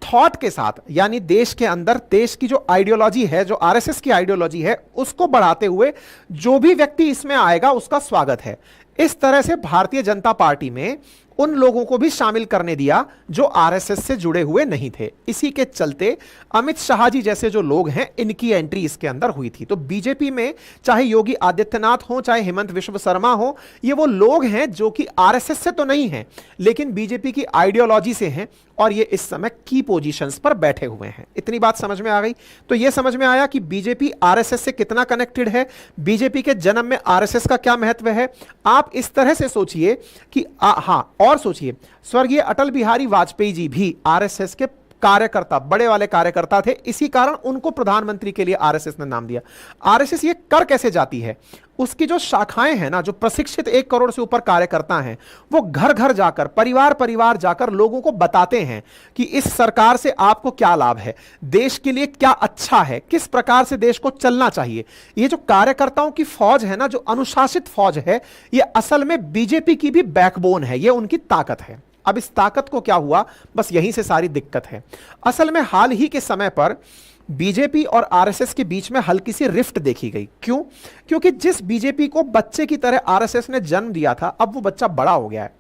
थॉट के साथ, यानी देश के अंदर देश की जो आइडियोलॉजी है, जो आरएसएस की आइडियोलॉजी है, उसको बढ़ाते हुए जो भी व्यक्ति इसमें आएगा उसका स्वागत है। इस तरह से भारतीय जनता पार्टी में उन लोगों को भी शामिल करने दिया जो आरएसएस से जुड़े हुए नहीं थे। इसी के चलते अमित शाह जी जैसे जो लोग हैं, इनकी एंट्री इसके अंदर हुई थी। तो बीजेपी में चाहे योगी आदित्यनाथ हो, चाहे हेमंत विश्व शर्मा हो, ये वो लोग हैं जो कि आरएसएस से तो नहीं हैं, लेकिन बीजेपी की आइडियोलॉजी से हैं, और ये इस समय की पोजीशंस पर बैठे हुए हैं। इतनी बात समझ में आ गई? तो ये समझ में आया कि बीजेपी आरएसएस से कितना कनेक्टेड है, बीजेपी के जन्म में आरएसएस का क्या महत्व है। आप इस तरह से सोचिए कि हां, और सोचिए, स्वर्गीय अटल बिहारी वाजपेयी जी भी आरएसएस के कार्यकर्ता, बड़े वाले कार्यकर्ता थे। इसी कारण उनको प्रधानमंत्री के लिए आरएसएस ने नाम दिया। आरएसएस ये कर कैसे जाती है? उसकी जो शाखाएं हैं ना, जो प्रशिक्षित 1 करोड़ से ऊपर कार्यकर्ता हैं, वो घर घर जाकर, परिवार परिवार जाकर लोगों को बताते हैं कि इस सरकार से आपको क्या लाभ है, देश के लिए क्या अच्छा है, किस प्रकार से देश को चलना चाहिए। ये जो कार्यकर्ताओं की फौज है ना, जो अनुशासित फौज है, ये असल में बीजेपी की भी बैकबोन है, ये उनकी ताकत है। अब इस ताकत को क्या हुआ, बस यहीं से सारी दिक्कत है। असल में हाल ही के समय पर बीजेपी और आरएसएस के बीच में हल्की सी रिफ्ट देखी गई। क्यों? क्योंकि जिस बीजेपी को बच्चे की तरह आरएसएस ने जन्म दिया था, अब वो बच्चा बड़ा हो गया है।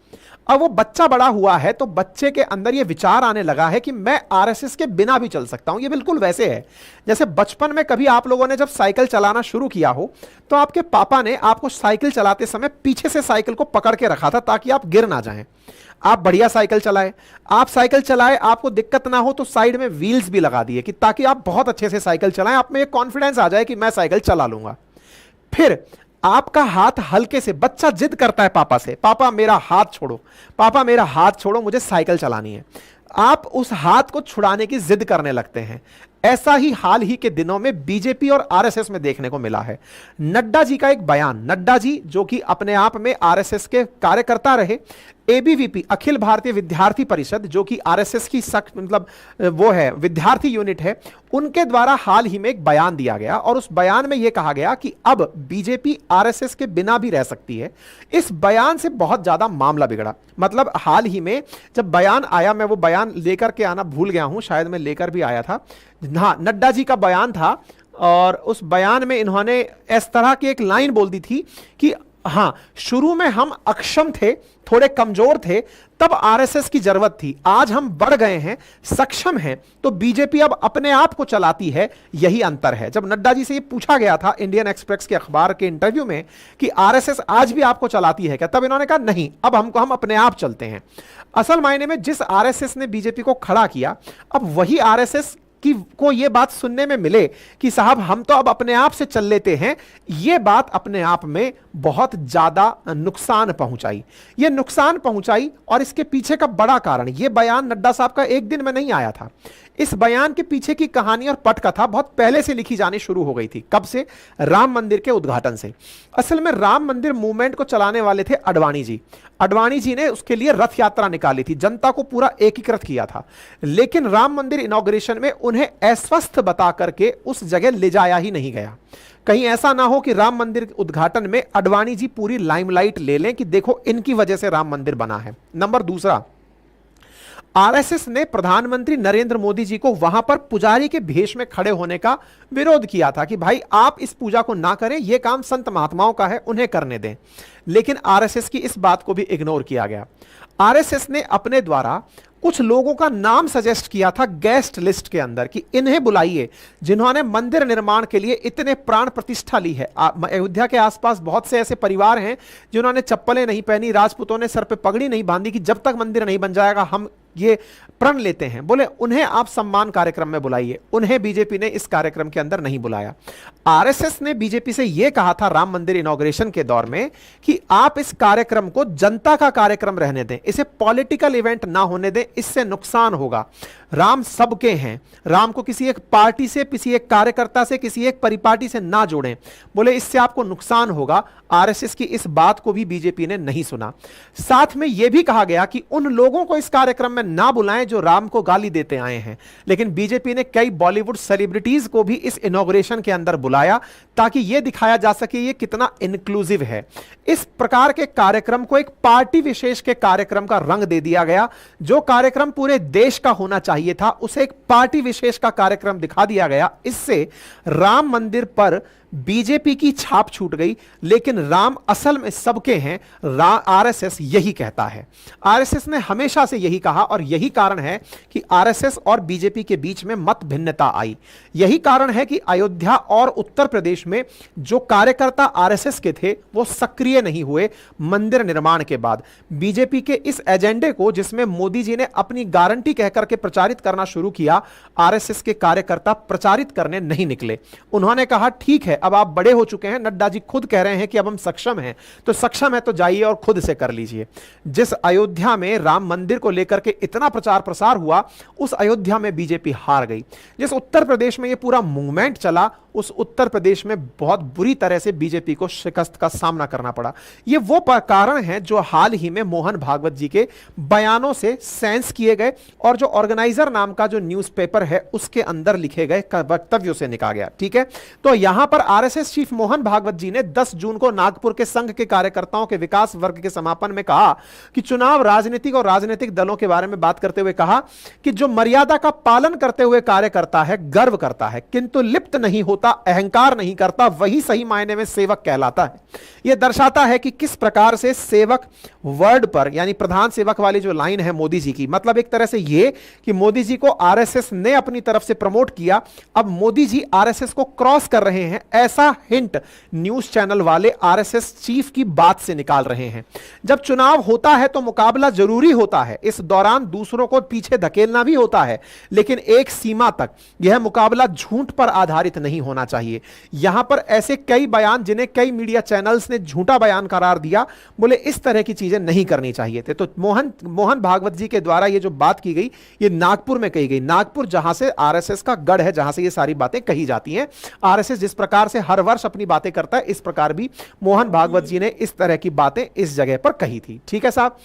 अब वो बच्चा बड़ा हुआ है तो बच्चे के अंदर ये विचार आने लगा है कि मैं आरएसएस के बिना भी चल सकता हूं। ये बिल्कुल वैसे है जैसे बचपन में कभी आप लोगों ने जब साइकिल चलाना शुरू किया हो, तो आपके पापा ने आपको साइकिल चलाते समय पीछे से साइकिल को पकड़ के रखा था ताकि आप गिर ना जाएं। आप बढ़िया साइकिल चलाए, आप साइकिल चलाए, आपको दिक्कत ना हो तो साइड में व्हील्स भी लगा दिए कि ताकि आप बहुत अच्छे से साइकिल चलाएं, आप में एक कॉन्फिडेंस आ जाए कि मैं साइकिल चला लूंगा। फिर आपका हाथ हल्के से, बच्चा जिद करता है पापा से, पापा मेरा हाथ छोड़ो, पापा मेरा हाथ छोड़ो, मुझे साइकिल चलानी है। आप उस हाथ को छुड़ाने की जिद करने लगते हैं। ऐसा ही हाल ही के दिनों में बीजेपी और आरएसएस में देखने को मिला है। नड्डा जी का एक बयान, नड्डा जी जो कि अपने आप में आरएसएस के कार्यकर्ता रहे, एबीवीपी अखिल भारतीय विद्यार्थी परिषद जो कि आरएसएस की मतलब वो है, विद्यार्थी यूनिट है, उनके द्वारा हाल ही में एक बयान दिया गया और उस बयान में यह कहा गया कि अब बीजेपी आरएसएस के बिना भी रह सकती है। इस बयान से बहुत ज्यादा मामला बिगड़ा। मतलब हाल ही में जब बयान आया, मैं वो बयान लेकर के आना भूल गया हूं, शायद मैं लेकर भी आया था। हाँ, नड्डा जी का बयान था और उस बयान में इन्होंने इस तरह की एक लाइन बोल दी थी कि हाँ, शुरू में हम अक्षम थे, थोड़े कमजोर थे, तब आरएसएस की जरूरत थी, आज हम बढ़ गए हैं, सक्षम हैं, तो बीजेपी अब अपने आप को चलाती है, यही अंतर है। जब नड्डा जी से ये पूछा गया था इंडियन एक्सप्रेस के अखबार के इंटरव्यू में कि आरएसएस आज भी आपको चलाती है क्या, तब इन्होंने कहा नहीं, अब हम अपने आप चलते हैं। असल मायने में जिस आरएसएस ने बीजेपी को खड़ा किया, अब वही आरएसएस कि को ये बात सुनने में मिले कि साहब हम तो अब अपने आप से चल लेते हैं, ये बात अपने आप में बहुत ज्यादा नुकसान पहुंचाई। ये नुकसान पहुंचाई और इसके पीछे का बड़ा कारण, ये बयान नड्डा साहब का एक दिन में नहीं आया था। इस बयान के पीछे की कहानी और पटकथा बहुत पहले से लिखी जानी शुरू हो गई थी। कब से? राम मंदिर के उद्घाटन से। असल में राम मंदिर मूवमेंट को चलाने वाले थे अडवाणी जी। अडवाणी जी ने उसके लिए रथ यात्रा निकाली थी, जनता को पूरा एकीकृत किया था, लेकिन राम मंदिर इनॉग्रेशन में उन्हें अस्वस्थ बता करके उस जगह ले जाया ही नहीं गया। कहीं ऐसा ना हो कि राम मंदिर के उद्घाटन में अडवाणी जी पूरी लाइमलाइट ले लें कि देखो इनकी वजह से राम मंदिर बना है। नंबर दूसरा, आरएसएस ने प्रधानमंत्री नरेंद्र मोदी जी को वहां पर पुजारी के भेष में खड़े होने का विरोध किया था कि भाई आप इस पूजा को ना करें, यह काम संत महात्माओं का है, उन्हें करने दें। लेकिन आरएसएस की इस बात को भी इग्नोर किया गया। आरएसएस ने अपने द्वारा कुछ लोगों का नाम सजेस्ट किया था गेस्ट लिस्ट के अंदर कि इन्हें बुलाइए जिन्होंने मंदिर निर्माण के लिए इतने प्राण प्रतिष्ठा ली है। अयोध्या के आसपास बहुत से ऐसे परिवार हैं जिन्होंने चप्पलें नहीं पहनी, राजपूतों ने सर पे पगड़ी नहीं बांधी कि जब तक मंदिर नहीं बन जाएगा हम ये प्रण लेते हैं। बोले उन्हें आप सम्मान कार्यक्रम में बुलाइए, उन्हें बीजेपी ने इस कार्यक्रम के अंदर नहीं बुलाया। आरएसएस ने बीजेपी से यह कहा था राम मंदिर इनॉग्रेशन के दौर में कि आप इस कार्यक्रम को जनता का कार्यक्रम रहने दें, इसे पॉलिटिकल इवेंट ना होने दें, इससे नुकसान होगा। राम सबके हैं, राम को किसी एक पार्टी से, किसी एक कार्यकर्ता से, किसी एक परिपाटी से ना जोड़ें। बोले इससे आपको नुकसान होगा। आरएसएस की इस बात को भी बीजेपी ने नहीं सुना। साथ में यह भी कहा गया कि उन लोगों को इस कार्यक्रम में ना बुलाएं जो राम को गाली देते आए हैं। लेकिन बीजेपी ने कई बॉलीवुड सेलिब्रिटीज को भी इस इनॉग्रेशन के अंदर बुलाया ताकि यह दिखाया जा सके ये कितना इंक्लूसिव है। इस प्रकार के कार्यक्रम को एक पार्टी विशेष के कार्यक्रम का रंग दे दिया गया। जो कार्यक्रम पूरे देश का होना चाहिए था उसे एक पार्टी विशेष का कार्यक्रम दिखा दिया गया। इससे राम मंदिर पर बीजेपी की छाप छूट गई। लेकिन राम असल में सबके हैं, आरएसएस यही कहता है। आरएसएस ने हमेशा से यही कहा और यही कारण है कि आरएसएस और बीजेपी के बीच में मत भिन्नता आई। यही कारण है कि अयोध्या और उत्तर प्रदेश में जो कार्यकर्ता आरएसएस के थे वो सक्रिय नहीं हुए मंदिर निर्माण के बाद। बीजेपी के इस एजेंडे को, जिसमें मोदी जी ने अपनी गारंटी कहकर के प्रचारित करना शुरू किया, आरएसएस के कार्यकर्ता प्रचारित करने नहीं निकले। उन्होंने कहा ठीक है, अब आप बड़े हो चुके हैं, नड्डा जी खुद कह रहे हैं कि अब हम सक्षम हैं, तो सक्षम है तो जाइए और खुद से कर लीजिए। जिस अयोध्या में राम मंदिर को लेकर के इतना प्रचार प्रसार हुआ, उस अयोध्या में बीजेपी हार गई। जिस उत्तर प्रदेश में यह पूरा मूवमेंट चला, उस उत्तर प्रदेश में बहुत बुरी तरह से बीजेपी को शिकस्त का सामना करना पड़ा। यह वो कारण है जो हाल ही में मोहन भागवत जी के बयानों से सेंस किए गए और जो ऑर्गेनाइजर नाम का जो न्यूज़पेपर है उसके अंदर लिखे गए वक्तव्यों से निकाला गया। ठीक है, तो यहां पर आरएसएस चीफ मोहन भागवत जी ने 10 जून को नागपुर के संघ के कार्यकर्ताओं के विकास वर्ग के समापन में कहा कि चुनाव राजनीतिक और राजनीतिक दलों के बारे में बात करते हुए कहा कि जो मर्यादा का पालन करते हुए कार्य करता है, गर्व करता है, किंतु लिप्त नहीं होता, अहंकार नहीं करता, वही सही मायने में सेवक कहलाता है। यह दर्शाता है कि किस प्रकार से सेवक वर्ड पर, यानी प्रधान सेवक वाली जो लाइन है मोदी जी की, मतलब एक तरह से यह कि मोदी जी को आरएसएस ने अपनी तरफ से प्रमोट किया, अब मोदी जी आरएसएस को क्रॉस कर रहे हैं, ऐसा हिंट न्यूज चैनल वाले आरएसएस चीफ की बात से निकाल रहे हैं। जब चुनाव होता है तो मुकाबला जरूरी होता है, इस दौरान दूसरों को पीछे धकेलना भी होता है, लेकिन एक सीमा तक यह मुकाबला झूठ पर आधारित नहीं होना चाहिए। यहां पर ऐसे कई बयान जिन्हें कई मीडिया चैनल्स ने झूठा बयान करार दिया, बोले इस तरह की चीजें नहीं करनी चाहिए थे। तो मोहन भागवत जी के द्वारा यह जो बात की गई, यह नागपुर में कही गई। नागपुर जहां से आरएसएस का गढ़ है, जहां से ये सारी बातें कही जाती हैं। आरएसएस जिस प्रकार से हर वर्ष अपनी बातें करता है, इस प्रकार भी मोहन भागवत जी ने इस तरह की बातें इस जगह पर कही थी। ठीक है साहब,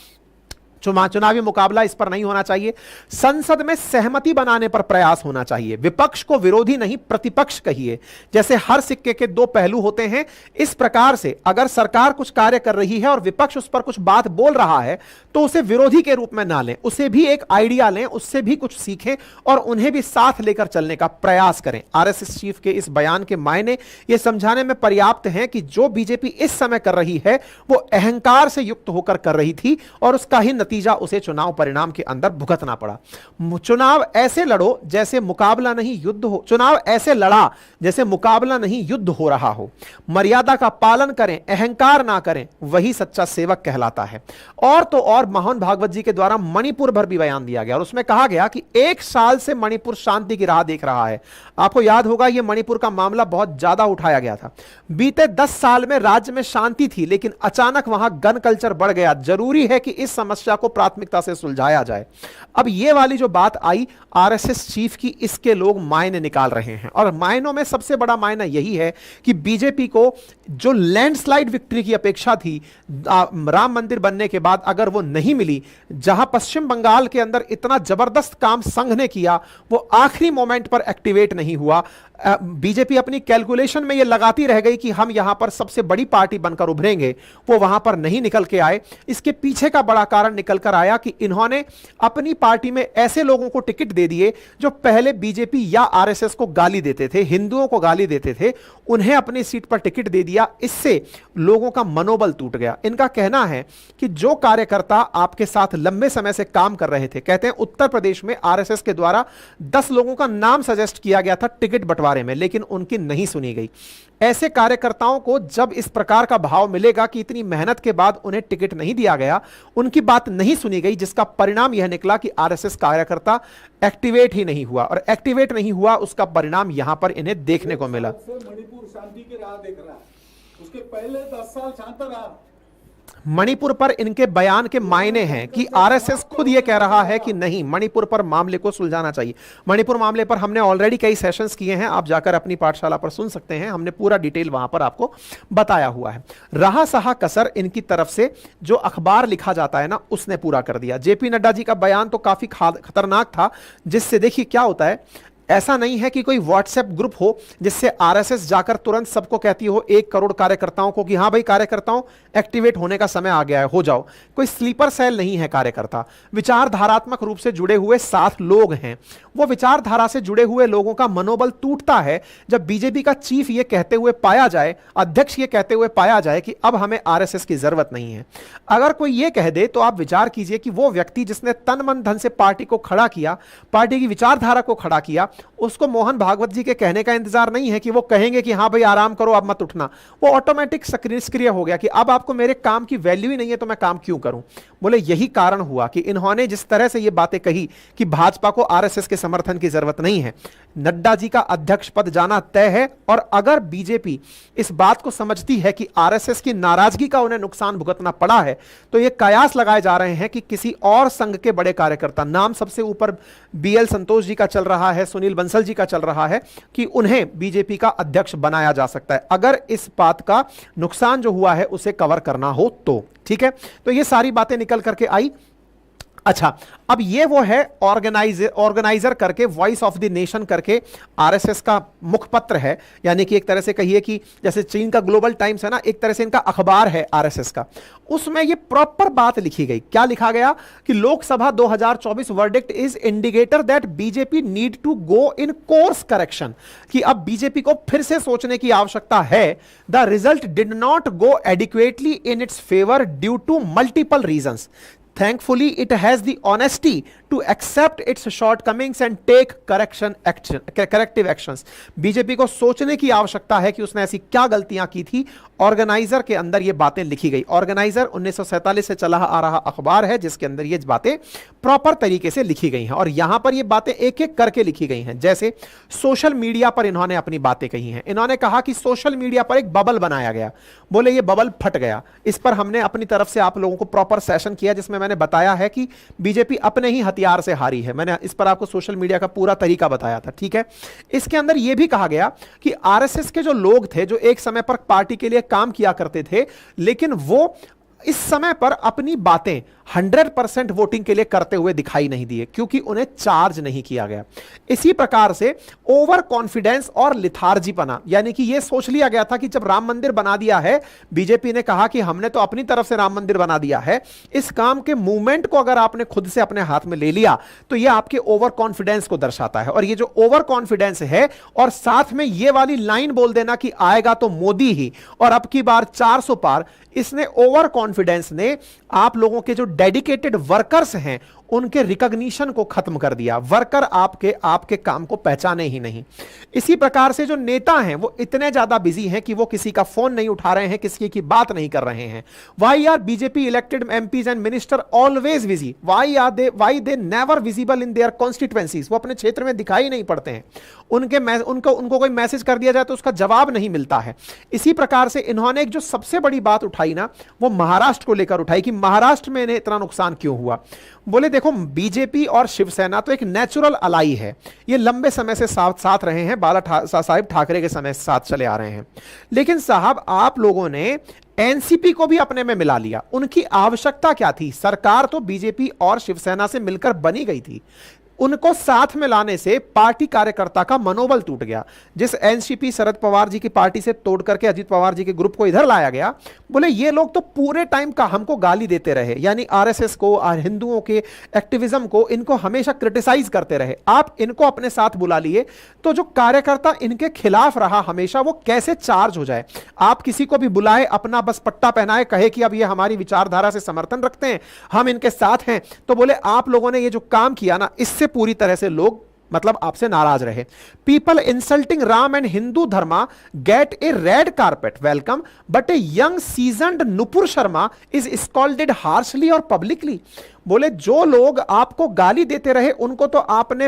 चुनावी मुकाबला इस पर नहीं होना चाहिए। संसद में सहमति बनाने पर प्रयास होना चाहिए। विपक्ष को विरोधी नहीं प्रतिपक्ष कहिए। जैसे हर सिक्के के दो पहलू होते हैं, इस प्रकार से अगर सरकार कुछ कार्य कर रही है और विपक्ष उस पर कुछ बात बोल रहा है तो उसे विरोधी के रूप में ना लें, उसे भी एक आइडिया लें, उससे भी कुछ सीखें और उन्हें भी साथ लेकर चलने का प्रयास करें। आरएसएस चीफ के इस बयान के मायने यह समझाने में पर्याप्त हैं कि जो बीजेपी इस समय कर रही है वो अहंकार से युक्त होकर कर रही थी और उसका ही नतीजा उसे चुनाव परिणाम के अंदर भुगतना पड़ा। चुनाव ऐसे लड़ो जैसे मुकाबला नहीं युद्ध हो, चुनाव ऐसे लड़ा जैसे मुकाबला नहीं युद्ध हो रहा हो। मर्यादा का पालन करें, अहंकार ना करें, वही सच्चा सेवक कहलाता है। और तो और मोहन भागवत जी के द्वारा मणिपुर भर भी बयान दिया गया और उसमें कहा गया कि 1 साल से मणिपुर शांति की राह देख रहा है। आपको याद होगा यह मणिपुर का मामला बहुत ज्यादा उठाया गया था। बीते 10 साल में राज्य में शांति थी, लेकिन अचानक वहां गन कल्चर बढ़ गया। जरूरी है कि इस समस्या को प्राथमिकता से सुलझाया जाए। अब यह वाली जो बात आई आरएसएस चीफ की, इसके लोग मायने निकाल रहे हैं और मायनों में सबसे बड़ा मायना यही है कि बीजेपी को जो लैंडस्लाइड विक्ट्री की अपेक्षा थी राम मंदिर बनने के बाद, अगर वो नहीं मिली, जहां पश्चिम बंगाल के अंदर इतना जबरदस्त काम संघ ने किया वो आखिरी मोमेंट पर एक्टिवेट नहीं हुआ। बीजेपी अपनी कैलकुलेशन में ये लगाती रह गई कि हम यहां पर सबसे बड़ी पार्टी बनकर उभरेंगे, वो वहां पर नहीं निकल के आए। इसके पीछे का बड़ा कारण निकल कर आया कि इन्होंने अपनी पार्टी में ऐसे लोगों को टिकट दे दिए जो पहले बीजेपी या आरएसएस को गाली देते थे, हिंदुओं को गाली देते थे, उन्हें अपनी सीट पर टिकट दे दिया। इससे लोगों का मनोबल टूट गया। इनका कहना है कि जो कार्यकर्ता आपके साथ लंबे समय से काम कर रहे थे, कहते हैं उत्तर प्रदेश में आरएसएस के द्वारा 10 लोगों का नाम सजेस्ट किया गया था टिकट बंटवारे में, लेकिन उनकी नहीं सुनी गई। ऐसे कार्यकर्ताओं को जब इस प्रकार का भाव मिलेगा कि इतनी मेहनत के बाद उन्हें टिकट नहीं दिया गया, उनकी बात नहीं सुनी गई, जिसका परिणाम यह निकला कि आरएसएस कार्यकर्ता एक्टिवेट ही नहीं हुआ और एक्टिवेट नहीं हुआ, उसका परिणाम यहां पर इन्हें देखने को मिला। मणिपुर शांति की राह देख रहा है, उसके पहले 10 साल शांत रहा। मणिपुर पर इनके बयान के मायने हैं कि आरएसएस खुद यह कह रहा है कि नहीं, मणिपुर पर मामले को सुलझाना चाहिए। मणिपुर मामले पर हमने ऑलरेडी कई सेशंस किए हैं, आप जाकर अपनी पाठशाला पर सुन सकते हैं, हमने पूरा डिटेल वहां पर आपको बताया हुआ है। रहा सहा कसर इनकी तरफ से जो अखबार लिखा जाता है ना, उसने पूरा कर दिया। जेपी नड्डा जी का बयान तो काफी खतरनाक था, जिससे देखिए क्या होता है। ऐसा नहीं है कि कोई व्हाट्सएप ग्रुप हो जिससे आरएसएस जाकर तुरंत सबको कहती हो 1 करोड़ कार्यकर्ताओं को कि हां भाई कार्यकर्ताओं एक्टिवेट होने का समय आ गया है, हो जाओ। कोई स्लीपर सेल नहीं है कार्यकर्ता, विचारधारात्मक रूप से जुड़े हुए 7 लोग हैं। वो विचारधारा से जुड़े हुए लोगों का मनोबल टूटता है जब बीजेपी का चीफ ये कहते हुए पाया जाए, अध्यक्ष ये कहते हुए पाया जाए कि अब हमें आरएसएस की जरूरत नहीं है। अगर कोई ये कह दे तो आप विचार कीजिए कि वो व्यक्ति जिसने तन मन धन से पार्टी को खड़ा किया, पार्टी की विचारधारा को खड़ा किया, उसको मोहन भागवत जी के कहने का इंतजार नहीं है कि वो कहेंगे कि हां भाई आराम करो अब मत उठना। वो ऑटोमेटिक निष्क्रिय हो गया कि अब आपको मेरे काम की वैल्यू ही नहीं है तो मैं काम क्यों करूं। बोले यही कारण हुआ कि इन्होंने जिस तरह से ये बातें कही कि भाजपा को आरएसएस के समर्थन की जरूरत नहीं है, नड्डा जी का अध्यक्ष पद जाना तय है। और अगर बीजेपी इस बात को समझती है कि आरएसएस की नाराजगी का उन्हें नुकसान भुगतना पड़ा है, तो ये कयास लगाए जा रहे हैं कि किसी और संघ के बड़े कार्यकर्ता, नाम सबसे ऊपर बीएल संतोष जी का चल रहा है, सुनील बंसल जी का चल रहा है, कि उन्हें बीजेपी का अध्यक्ष बनाया जा सकता है अगर इस बात का नुकसान जो हुआ है उसे कवर करना हो तो। ठीक है, तो ये सारी बातें निकल करके आई। अच्छा, अब ये वो है ऑर्गेनाइजर करके, वॉइस ऑफ द नेशन करके आरएसएस का मुखपत्र है, यानी कि एक तरह से कहिए कि जैसे चीन का ग्लोबल टाइम्स है ना, एक तरह से इनका अखबार है आरएसएस का। उसमें ये प्रॉपर बात लिखी गई। क्या लिखा गया कि Lok Sabha 2024 verdict is indicator that BJP need to go in course correction, कि अब बीजेपी को फिर से सोचने की आवश्यकता है। The result did not go adequately in its favour due to multiple reasons. Thankfully, it has the honesty to accept its shortcomings and take corrective actions. BJP को सोचने की आवश्यकता है कि उसने ऐसी क्या गलतियां की थी। ऑर्गेनाइजर के अंदर ये बातें लिखी गई। ऑर्गेनाइजर 1947 से चला आ रहा अखबार है जिसके अंदर ये बातें प्रॉपर तरीके से लिखी गई हैं और यहां पर ये बातें एक एक करके लिखी गई हैं। जैसे सोशल मीडिया पर इन्होंने अपनी बातें कही हैं। इन्होंने कहा कि सोशल मीडिया पर एक बबल बनाया गया, बोले ये बबल फट गया। इस पर हमने अपनी तरफ से आप लोगों को प्रॉपर सेशन किया जिसमें मैंने बताया है कि बीजेपी अपने ही हथियार से हारी है। मैंने इस पर आपको सोशल मीडिया का पूरा तरीका बताया था। ठीक है, इसके अंदर यह भी कहा गया कि आरएसएस के जो लोग थे जो एक समय पर पार्टी के लिए काम किया करते थे, लेकिन वो इस समय पर अपनी बातें 100% वोटिंग के लिए करते हुए दिखाई नहीं दिए क्योंकि उन्हें चार्ज नहीं किया गया। इसी प्रकार से ओवर कॉन्फिडेंस और लिथार्जीपना, यानी कि यह सोच लिया गया था कि जब राम मंदिर बना दिया है, बीजेपी ने कहा कि हमने तो अपनी तरफ से राम मंदिर बना दिया है, इस काम के मूवमेंट को अगर आपने खुद से अपने हाथ में ले लिया तो यह आपके ओवर कॉन्फिडेंस को दर्शाता है। और यह जो ओवर कॉन्फिडेंस है और साथ में यह वाली लाइन बोल देना कि आएगा तो मोदी ही और अब की बार 400 पार, इसने ओवर कॉन्फिडेंस ने आप लोगों के जो डेडिकेटेड वर्कर्स हैं उनके रिकॉग्निशन को खत्म कर दिया। वर्कर आपके काम को पहचाने ही नहीं। इसी प्रकार से जो नेता हैं वो इतने ज्यादा बिजी हैं कि वो किसी का फोन नहीं उठा रहे हैं, किसी की बात नहीं कर रहे हैं। Why are BJP elected MPs and minister always busy? Why they never visible in their constituencies? वो अपने क्षेत्र में दिखाई नहीं पड़ते हैं। उनको कोई मैसेज कर दिया जाए तो उसका जवाब नहीं मिलता है। इसी प्रकार से इन्होंने एक जो सबसे बड़ी बात उठाई ना, वो महाराष्ट्र को लेकर उठाई कि महाराष्ट्र में इन्हें इतना नुकसान क्यों हुआ। बोले देखो, बीजेपी और शिवसेना तो एक नेचुरल अलाई है, ये लंबे समय से साथ रहे हैं, साहिब ठाकरे के समय से साथ चले आ रहे हैं। लेकिन साहब, आप लोगों ने एनसीपी को भी अपने में मिला लिया। उनकी आवश्यकता क्या थी? सरकार तो बीजेपी और शिवसेना से मिलकर बनी गई थी। उनको साथ में लाने से पार्टी कार्यकर्ता का मनोबल टूट गया। जिस एनसीपी शरद पवार जी की पार्टी से तोड़ करके अजीत पवार जी के ग्रुप को इधर लाया गया, बोले ये लोग तो पूरे टाइम का हमको गाली देते रहे, यानी आरएसएस को और हिंदुओं के एक्टिविज्म को इनको हमेशा क्रिटिसाइज करते रहे। आप इनको अपने साथ बुला लिए तो जो कार्यकर्ता इनके खिलाफ रहा हमेशा, वो कैसे चार्ज हो जाए? आप किसी को भी बुलाए, अपना बस पट्टा पहनाए, कहे कि अब ये हमारी विचारधारा से समर्थन रखते हैं, हम इनके साथ हैं, तो बोले आप लोगों ने ये जो काम किया ना, इससे पूरी तरह से लोग मतलब आपसे नाराज रहे। People insulting Ram and Hindu Dharma gate A red carpet welcome, but a young seasoned Nupur Sharma is scolded harshly और पब्लिकली। बोले जो लोग आपको गाली देते रहे उनको तो आपने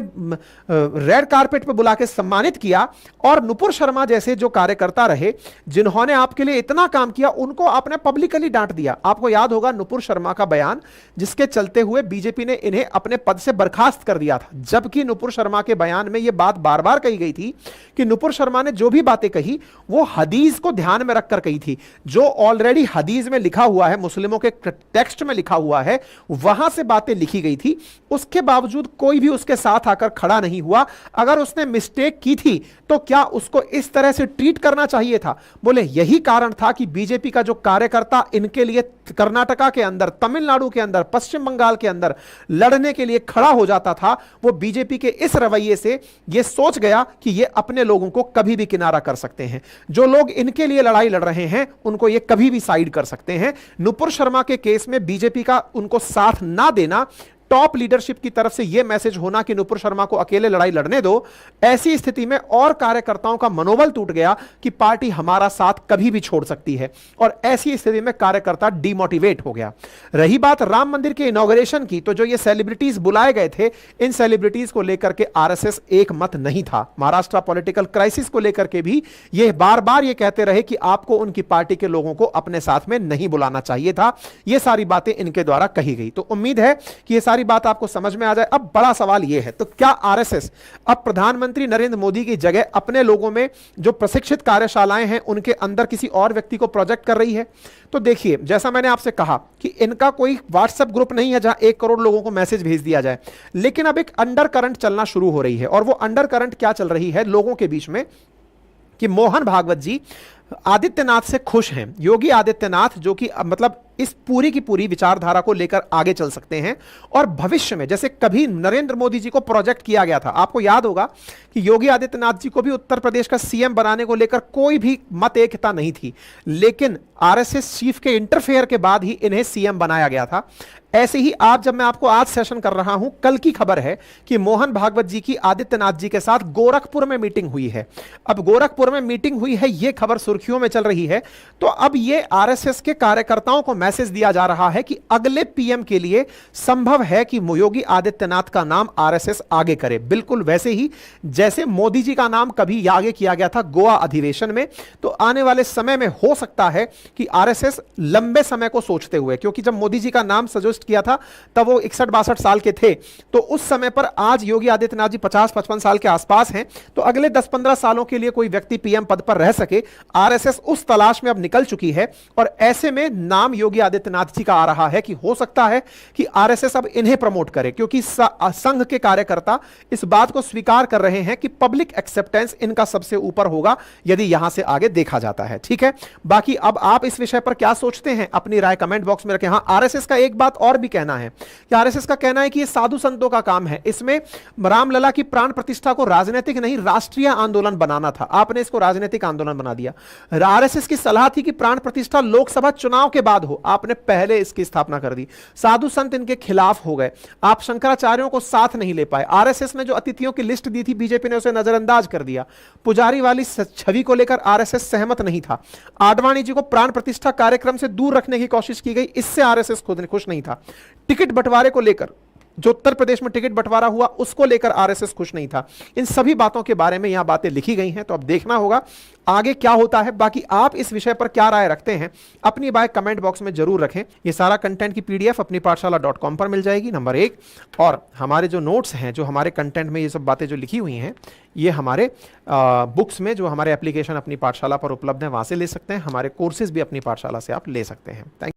रेड कारपेट पे बुला के सम्मानित किया, और नुपुर शर्मा जैसे जो कार्यकर्ता रहे जिन्होंने आपके लिए इतना काम किया, उनको आपने पब्लिकली डांट दिया। आपको याद होगा नुपुर शर्मा का बयान, जिसके चलते हुए बीजेपी ने इन्हें अपने पद से बर्खास्त कर दिया था। जबकि नुपुर शर्मा के बयान में यह बात बार बार कही गई थी कि नुपुर शर्मा ने जो भी बातें कही वो हदीस को ध्यान में रखकर कही थी। जो ऑलरेडी हदीस में लिखा हुआ है, मुस्लिमों के टेक्स्ट में लिखा हुआ है, वहां से बातें लिखी गई थी। उसके बावजूद कोई भी उसके साथ आकर खड़ा नहीं हुआ। अगर उसने मिस्टेक की थी तो क्या उसको इस तरह से ट्रीट करना चाहिए था? बोले यही कारण था कि बीजेपी का जो कार्यकर्ता इनके लिए कर्नाटका के अंदर, तमिलनाडु के अंदर, पश्चिम बंगाल के अंदर लड़ने के लिए खड़ा हो जाता था, वो बीजेपी के इस रवैये से ये सोच गया कि ये अपने लोगों को कभी भी किनारा कर सकते हैं। जो लोग इनके लिए लड़ाई लड़ रहे हैं उनको ये कभी भी साइड कर सकते हैं। नुपुर शर्मा के केस में बीजेपी का उनको साथ ना देना, टॉप लीडरशिप की तरफ से यह मैसेज होना कि नुपुर शर्मा को अकेले लड़ाई लड़ने दो, ऐसी स्थिति में और कार्यकर्ताओं का मनोबल टूट गया कि पार्टी हमारा साथ कभी भी छोड़ सकती है, और ऐसी स्थिति में कार्यकर्ता डिमोटिवेट हो गया। रही बात राम मंदिर के इनॉग्रेशन की, तो जो ये सेलिब्रिटीज बुलाए गए थे, इन सेलिब्रिटीज को लेकर के आरएसएस एक मत नहीं था। महाराष्ट्र पॉलिटिकल क्राइसिस को लेकर के भी ये बार बार ये कहते रहे कि आपको उनकी पार्टी के लोगों को अपने साथ में नहीं बुलाना चाहिए था। ये सारी बातें इनके द्वारा कही गई। तो उम्मीद है कि ये सारी बात आपको समझ में आ जाए। अब बड़ा सवाल यह है, तो क्या आरएसएस अब प्रधानमंत्री नरेंद्र मोदी की जगह अपने लोगों में जो प्रशिक्षित कार्यशालाएं हैं उनके अंदर किसी और व्यक्ति को प्रोजेक्ट कर रही है? तो देखिए, जैसा मैंने आपसे कहा कि इनका कोई व्हाट्सएप ग्रुप नहीं है जहां 1 करोड़ लोगों को मैसेज भेज दिया जाए, लेकिन अब एक अंडर करंट चलना शुरू हो रही है। और वो अंडर करंट क्या चल रही है लोगों के बीच में कि मोहन भागवत जी आदित्यनाथ से खुश हैं। योगी आदित्यनाथ जो कि मतलब इस पूरी की पूरी विचारधारा को लेकर आगे चल सकते हैं, और भविष्य में जैसे कभी नरेंद्र मोदी जी को प्रोजेक्ट किया गया था, आपको याद होगा कि योगी आदित्यनाथ जी को भी उत्तर प्रदेश का सीएम बनाने को लेकर कोई भी मत एकता नहीं थी, लेकिन आरएसएस चीफ के इंटरफेयर के बाद ही इन्हें सीएम बनाया गया था। ऐसे ही जब मैं आपको आज सेशन कर रहा हूं, कल की खबर है कि मोहन भागवत जी की आदित्यनाथ जी के साथ गोरखपुर में मीटिंग हुई है। अब गोरखपुर में मीटिंग हुई है, यह खबर सुर्खियों में चल रही है। तो अब यह आरएसएस के कार्यकर्ताओं को मैसेज दिया जा रहा है कि अगले पीएम के लिए संभव है कि योगी आदित्यनाथ का नाम आरएसएस आगे करे, बिल्कुल वैसे ही जैसे मोदी जी का नाम कभी आगे किया गया था गोवा अधिवेशन में। तो आने वाले समय में हो सकता है कि आरएसएस लंबे समय को सोचते हुए, क्योंकि जब मोदी जी का नाम सजेस्ट किया था तब वो 61-62 साल के थे, तो उस समय पर आज योगी आदित्यनाथ जी 50-55 साल के आसपास हैं, तो अगले 10-15 सालों के लिए कोई व्यक्ति पीएम पद पर रह सके, आरएसएस उस तलाश में अब निकल चुकी है। और ऐसे में नाम योगी आदित्यनाथ जी का आ रहा है कि हो सकता है कि आरएसएस अब इन्हें प्रमोट करे, क्योंकि संघ के कार्यकर्ता इस बात को स्वीकार कर रहे हैं कि पब्लिक एक्सेप्टेंस इनका सबसे ऊपर होगा यदि यहां से आगे देखा जाता है। ठीक है, बाकी अब आप इस विषय पर क्या सोचते हैं अपनी राय कमेंट बॉक्स में रखें। हां, आरएसएस का एक बात और भी कहना है कि आरएसएस का कहना है कि ये साधु संतों का काम है, इसमें रामलला की प्राण प्रतिष्ठा को राजनीतिक नहीं राष्ट्रीय आंदोलन बनाना था, आपने इसको राजनीतिक आंदोलन बना दिया। आरएसएस की सलाह थी कि प्राण प्रतिष्ठा लोकसभा चुनाव के बाद हो, आपने पहले इसकी स्थापना कर दी। साधु संत इनके खिलाफ हो गए, आप शंकराचार्यों को साथ नहीं ले पाए। आरएसएस ने जो अतिथियों की लिस्ट दी थी बीजेपी ने उसे नजरअंदाज कर दिया। पुजारी वाली छवि को लेकर आरएसएस सहमत नहीं था। आडवाणी जी को प्राण प्रतिष्ठा कार्यक्रम से दूर रखने की कोशिश की गई, इससे आरएसएस खुद खुश नहीं था। टिकट बंटवारे को लेकर, जो उत्तर प्रदेश में टिकट बंटवारा हुआ उसको लेकर आरएसएस खुश नहीं था। इन सभी बातों के बारे में यहां बातें लिखी गई हैं, तो अब देखना होगा आगे क्या होता है। बाकी आप इस विषय पर क्या राय रखते हैं अपनी बात कमेंट बॉक्स में जरूर रखें। ये सारा कंटेंट की पीडीएफ अपनी पाठशाला.com पर मिल जाएगी, नंबर 1। और हमारे जो नोट्स हैं, जो हमारे कंटेंट में ये सब बातें जो लिखी हुई हैं, ये हमारे बुक्स में जो हमारे एप्लीकेशन अपनी पाठशाला पर उपलब्ध है वहां से ले सकते हैं। हमारे कोर्सेज भी अपनी पाठशाला से आप ले सकते हैं। थैंक